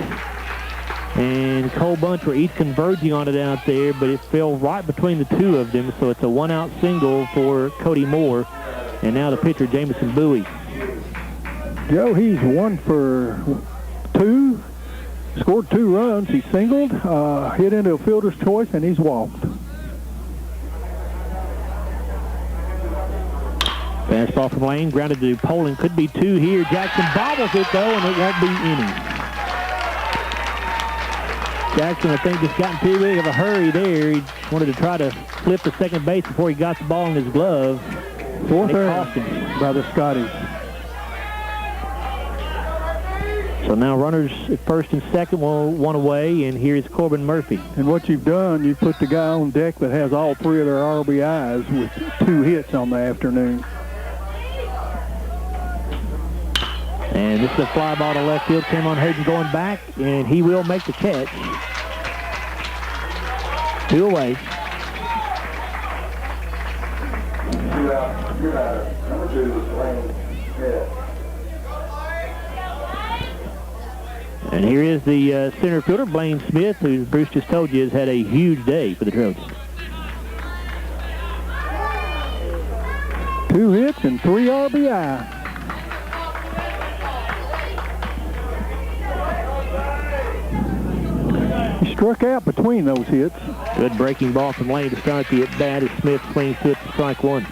[SPEAKER 2] and Cole Bunch were each converging on it out there, but it fell right between the two of them, so it's a 1-out single for Cody Moore. And now the pitcher, Jamison Bowie.
[SPEAKER 5] Joe, he's 1 for 2, scored 2 runs. He singled, hit into a fielder's choice, and he's walked.
[SPEAKER 2] Fastball from Lane, grounded to Poland. Could be 2 here. Jackson bobbles it, though, and it won't be any. Jackson, I think, just got in too big of a hurry there. He wanted to try to flip the second base before he got the ball in his glove.
[SPEAKER 5] 4th error by the Scotties.
[SPEAKER 2] So now runners at first and second will one away, and here's Corbin Murphy.
[SPEAKER 5] And what you've done, you put the guy on deck that has all three of their RBIs with 2 hits on the afternoon.
[SPEAKER 2] And this is a fly ball to left field. Cameron Hayden going back, and he will make the catch. 2 away.
[SPEAKER 6] Number 2 is Lane Smith.
[SPEAKER 2] And here is the center fielder, Blaine Smith, who Bruce just told you has had a huge day for the Trojans.
[SPEAKER 5] 2 hits and 3 RBI. He struck out between those hits.
[SPEAKER 2] Good breaking ball from Lane to start the at-bat as Smith swings to it for strike 1.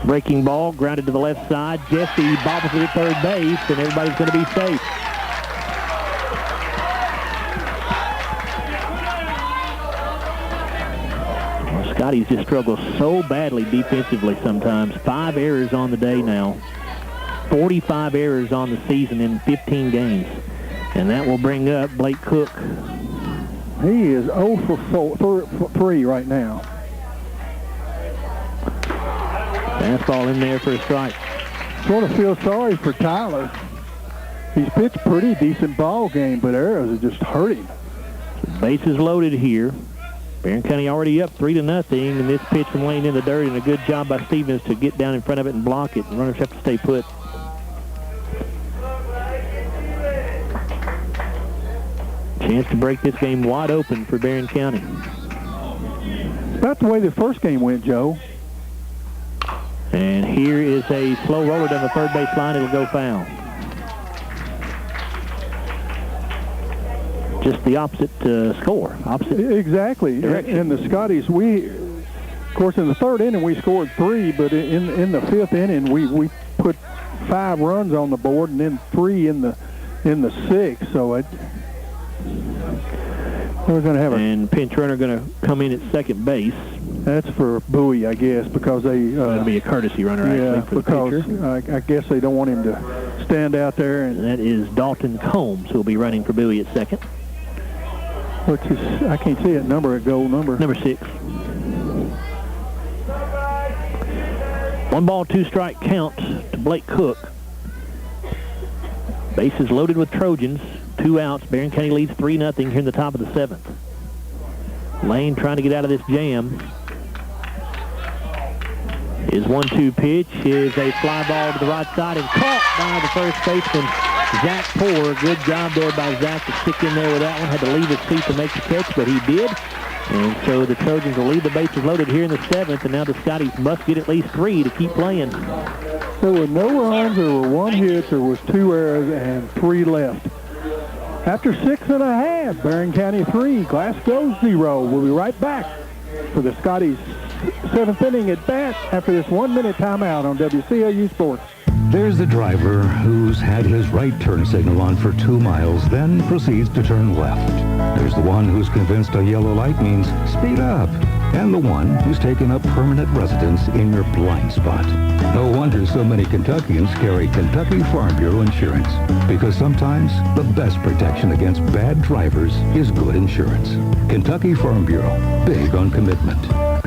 [SPEAKER 2] Breaking ball, grounded to the left side. Jesse bobbles it at third base, and everybody's going to be safe. Well, Scotty's just struggled so badly defensively sometimes. 5 errors on the day now. 45 errors on the season in 15 games. And that will bring up Blake Cook.
[SPEAKER 5] He is 0 for 3 right now.
[SPEAKER 2] Fastball in there for a strike.
[SPEAKER 5] Sort of feel sorry for Tyler. He's pitched pretty decent ball game, but errors are just hurting.
[SPEAKER 2] Bases loaded here. Barren County already up 3-0, and this pitch from Lane in the dirt, and a good job by Stevens to get down in front of it and block it. And runners have to stay put. Chance to break this game wide open for Barren County.
[SPEAKER 5] About the way the first game went, Joe.
[SPEAKER 2] And here is a slow roller down the third base line. It'll go foul. Just the opposite score. Opposite.
[SPEAKER 5] Exactly.
[SPEAKER 2] Direction.
[SPEAKER 5] And the Scotties, of course, in the third inning we scored 3, but in the 5th inning we put 5 runs on the board, and then 3 in the 6th. So we're going to have
[SPEAKER 2] and pinch runner going to come in at second base.
[SPEAKER 5] That's for Bowie, I guess, because they...
[SPEAKER 2] That'll be a courtesy runner, actually, for
[SPEAKER 5] because
[SPEAKER 2] the pitcher.
[SPEAKER 5] I guess they don't want him to stand out there.
[SPEAKER 2] And that is Dalton Combs, who will be running for Bowie at second.
[SPEAKER 5] Which is, I can't see it, number.
[SPEAKER 2] Number 6. 1 ball, 2 strike count to Blake Cook. Bases loaded with Trojans. 2 outs. Barren County leads 3-0 here in the top of the 7th. Lane trying to get out of this jam. His 1-2 pitch is a fly ball to the right side and caught by the first baseman, Zach Poore. Good job there by Zach to stick in there with that one. Had to leave his seat to make the catch, but he did. And so the Trojans will leave the bases loaded here in the 7th, and now the Scotties must get at least 3 to keep playing.
[SPEAKER 5] There were no runs, there were 1 hit, there was 2 errors, and 3 left. After 6.5, Barren County 3, Glasgow 0. We'll be right back for the Scotties' 7th inning at bat after this 1-minute timeout on WCLU Sports.
[SPEAKER 8] There's the driver who's had his right turn signal on for 2 miles, then proceeds to turn left. There's the one who's convinced a yellow light means speed up. And the one who's taken up permanent residence in your blind spot. No wonder so many Kentuckians carry Kentucky Farm Bureau insurance. Because sometimes the best protection against bad drivers is good insurance. Kentucky Farm Bureau, big on commitment.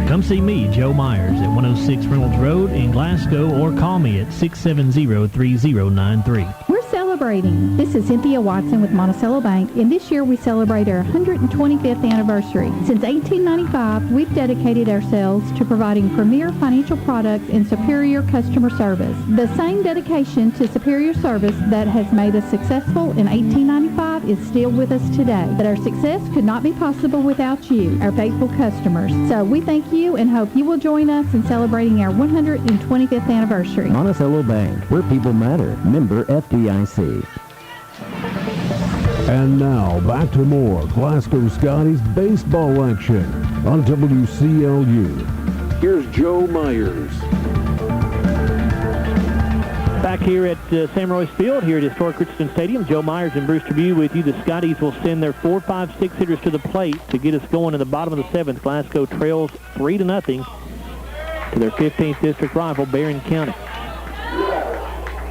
[SPEAKER 9] Come see me, Joe Myers, at 106 Reynolds Road in Glasgow, or call me at 670-3093.
[SPEAKER 11] We're celebrating. This is Cynthia Watson with Monticello Bank, and this year we celebrate our 125th anniversary. Since 1895, we've dedicated ourselves to providing premier financial products and superior customer service. The same dedication to superior service that has made us successful in 1895 is still with us today. But our success could not be possible without you, our faithful customers. So we thank you and hope you will join us in celebrating our 125th anniversary.
[SPEAKER 20] Monticello Bank, where people matter. Member FDIC.
[SPEAKER 19] And now, back to more Glasgow Scotties baseball action on WCLU.
[SPEAKER 6] Here's Joe Myers.
[SPEAKER 2] Back here at Sam Royce Field, here at historic Richardson Stadium, Joe Myers and Bruce Tribune with you. The Scotties will send their 4, 5, 6 hitters to the plate to get us going in the bottom of the 7th. Glasgow trails 3-0. to their 15th district rival, Barren County.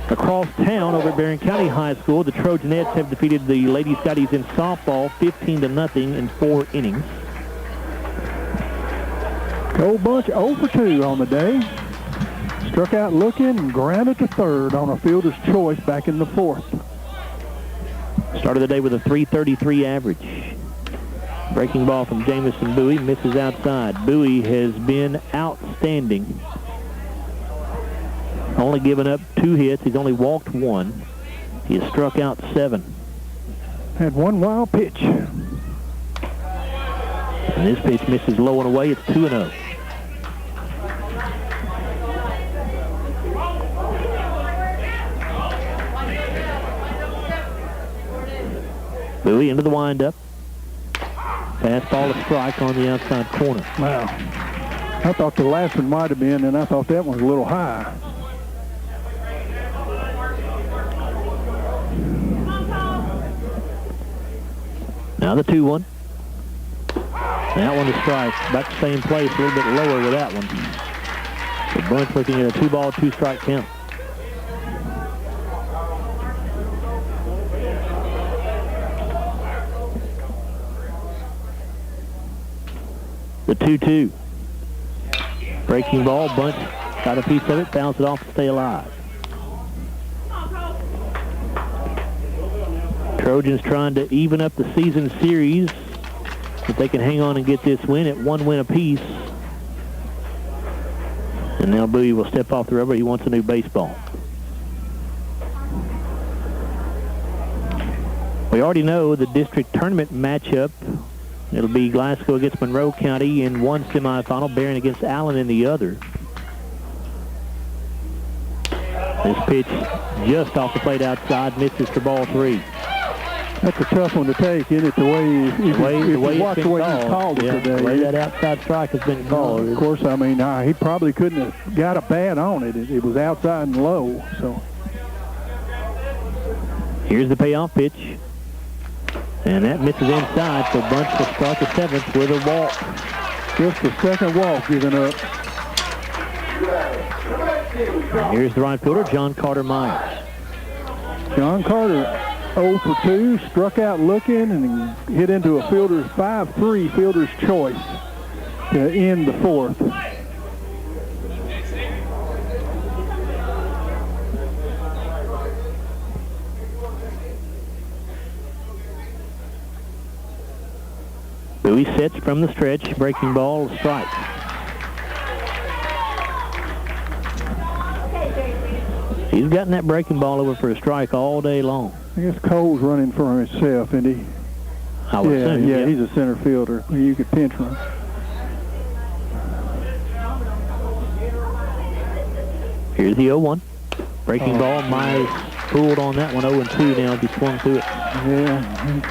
[SPEAKER 2] Across town over at Barren County High School, the Trojanettes have defeated the Lady Scotties in softball 15-0 in 4 innings.
[SPEAKER 5] Old Bunch 0 for 2 on the day. Struck out looking and grounded to third on a fielder's choice back in the 4th.
[SPEAKER 2] Started the day with a .333 average. Breaking ball from Jamison Bowie, misses outside. Bowie has been outstanding. Only given up 2 hits. He's only walked 1. He has struck out 7.
[SPEAKER 5] Had one wild pitch.
[SPEAKER 2] And this pitch misses low and away. It's 2-0. Bowie into the windup. Fastball to strike on the outside corner.
[SPEAKER 5] Wow. I thought the last one might have been, and I thought that one was a little high.
[SPEAKER 2] Now the 2-1. That one to strike. Back to the same place, a little bit lower with that one. The Bunch looking at a 2-ball, 2-strike count. The 2-2. Breaking ball, Bunch got a piece of it, bounced it off to stay alive. Trojans trying to even up the season series. If they can hang on and get this win at 1 win apiece. And now Bowie will step off the rubber. He wants a new baseball. We already know the district tournament matchup. It'll be Glasgow against Monroe County in one semifinal, Barren against Allen in the other. This pitch just off the plate outside, misses for ball 3.
[SPEAKER 5] That's a tough one to take, isn't it? The way you watch the way he called it today.
[SPEAKER 2] The way that outside strike has been called.
[SPEAKER 5] Of course, I mean, he probably couldn't have got a bat on it. It was outside and low, so.
[SPEAKER 2] Here's the payoff pitch. And that misses inside, so Bunch will start the 7th with a walk.
[SPEAKER 5] Just the second walk given up.
[SPEAKER 2] And here's the right fielder, John Carter Myers.
[SPEAKER 5] John Carter 0 for 2, struck out looking and hit into a fielder's 5-3 fielder's choice to end the 4th.
[SPEAKER 2] Bowie sets from the stretch, breaking ball, strike. He's gotten that breaking ball over for a strike all day long.
[SPEAKER 5] I guess Cole's running for himself, isn't he?
[SPEAKER 2] I would assume,
[SPEAKER 5] yeah, he's a center fielder. You could pinch run.
[SPEAKER 2] Here's the 0-1. Breaking ball, Myers fooled on that one, 0-2 now as he swung through it.
[SPEAKER 5] Yeah.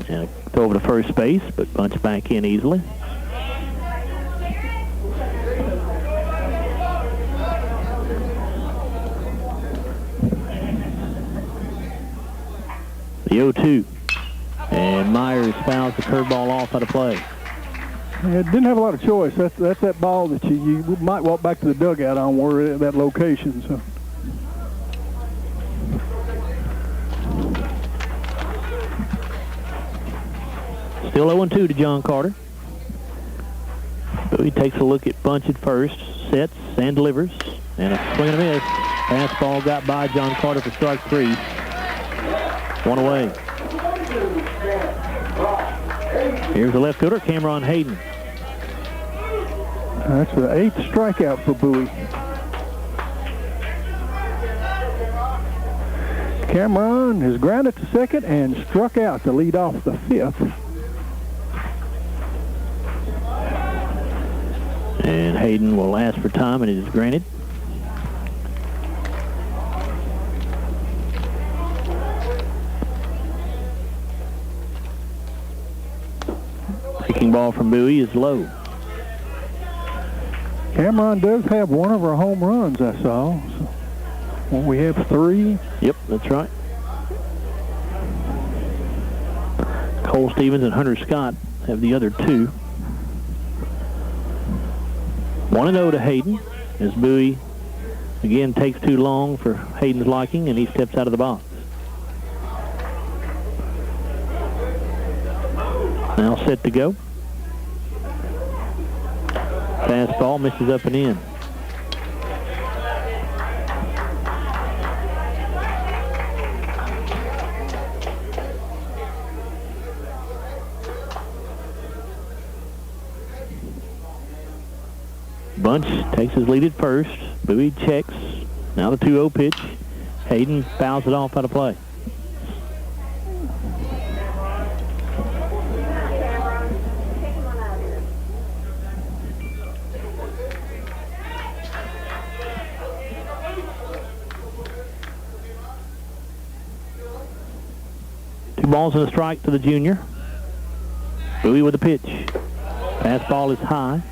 [SPEAKER 2] And throw over to first base, but Bunch back in easily. The 0-2. And Myers fouls the curveball off out of play.
[SPEAKER 5] Yeah, didn't have a lot of choice. That's that ball that you might walk back to the dugout on where that location. So.
[SPEAKER 2] Still 0-2 to John Carter. Bowie takes a look at Bunch at first, sets and delivers, and a swing and a miss. Fastball got by John Carter for strike 3. 1 away. Here's the left fielder, Cameron Hayden.
[SPEAKER 5] That's the 8th strikeout for Bowie. Cameron has grounded to second and struck out to lead off the 5th.
[SPEAKER 2] And Hayden will ask for time, and it is granted. Breaking ball from Bowie is low.
[SPEAKER 5] Cameron does have one of our home runs, I saw. So, well, we have 3.
[SPEAKER 2] Yep, that's right. Cole Stevens and Hunter Scott have the other 2. 1-0 to Hayden as Bowie again takes too long for Hayden's liking, and he steps out of the box. Now set to go. Fastball misses up and in. Bunch takes his lead at first. Bowie checks. Now the 2-0 pitch. Hayden fouls it off out of play. Two balls and a strike to the junior. Bowie with the pitch. Fastball is high.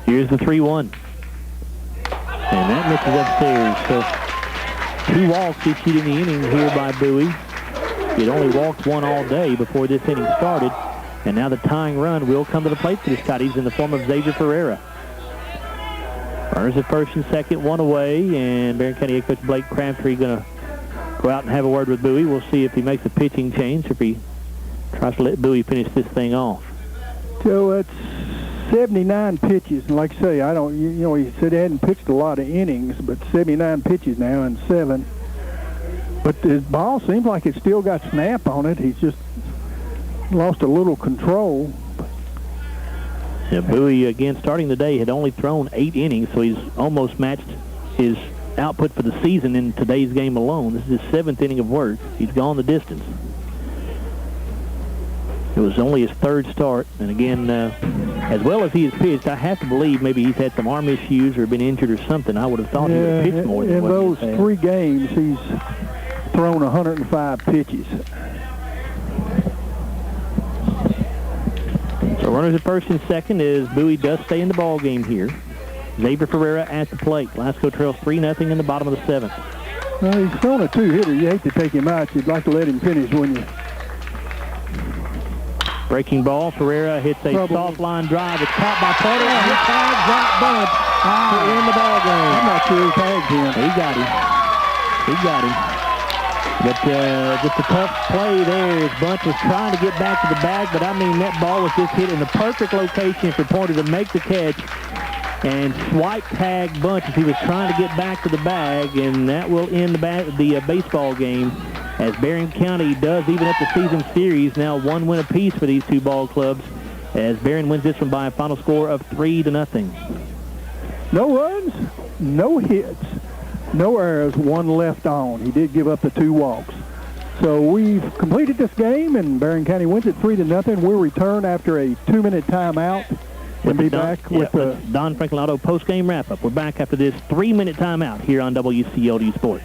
[SPEAKER 2] Here's the 3-1. And that misses upstairs. So 2 walks issued in the inning here by Bowie. He had only walked 1 all day before this inning started. And now the tying run will come to the plate for the Scotties in the form of Xavier Ferreira. Runners at first and second, 1 away. And Barren County Head Coach Blake Crabtree going to go out and have a word with Bowie. We'll see if he makes a pitching change or if he tries to let Bowie finish this thing off.
[SPEAKER 5] So it's 79 pitches, and like I say, I don't, he said he hadn't pitched a lot of innings, but 79 pitches now and 7. But his ball seems like it's still got snap on it. He's just lost a little control.
[SPEAKER 2] Yeah, Bowie, again, starting the day, had only thrown 8 innings, so he's almost matched his output for the season in today's game alone. This is his 7th inning of work. He's gone the distance. It was only his 3rd start, and again, as well as he has pitched, I have to believe maybe he's had some arm issues or been injured or something. I would have thought he would have pitched more than what
[SPEAKER 5] those
[SPEAKER 2] he's had.
[SPEAKER 5] 3 games, he's thrown 105 pitches.
[SPEAKER 2] So runners at first and second as Bowie does stay in the ball game here. Xavier Ferreira at the plate. Glasgow trails 3-0 in the bottom of the 7th.
[SPEAKER 5] Well, he's thrown a 2-hitter. You hate to take him out. You'd like to let him finish, wouldn't you?
[SPEAKER 2] Breaking ball, Ferreira hits a soft line drive. It's caught by Porter, and he tags that bunt to end the ball game.
[SPEAKER 5] I'm not sure he tagged him.
[SPEAKER 2] He got him. He got him. But just a tough play there as Bunch was trying to get back to the bag, but I mean that ball was just hit in the perfect location for Porter to make the catch and swipe tag Bunch as he was trying to get back to the bag, and that will end the baseball game. As Barren County does even up the season series, now 1 win apiece for these 2 ball clubs, as Barren wins this one by a final score of 3-0.
[SPEAKER 5] No runs, no hits, no errors, 1 left on. He did give up the 2 walks. So we've completed this game, and Barren County wins it 3-0. We'll return after a 2-minute timeout and be back with the
[SPEAKER 2] Don Franklin Auto post-game wrap-up. We're back after this 3-minute timeout here on WCLU Sports.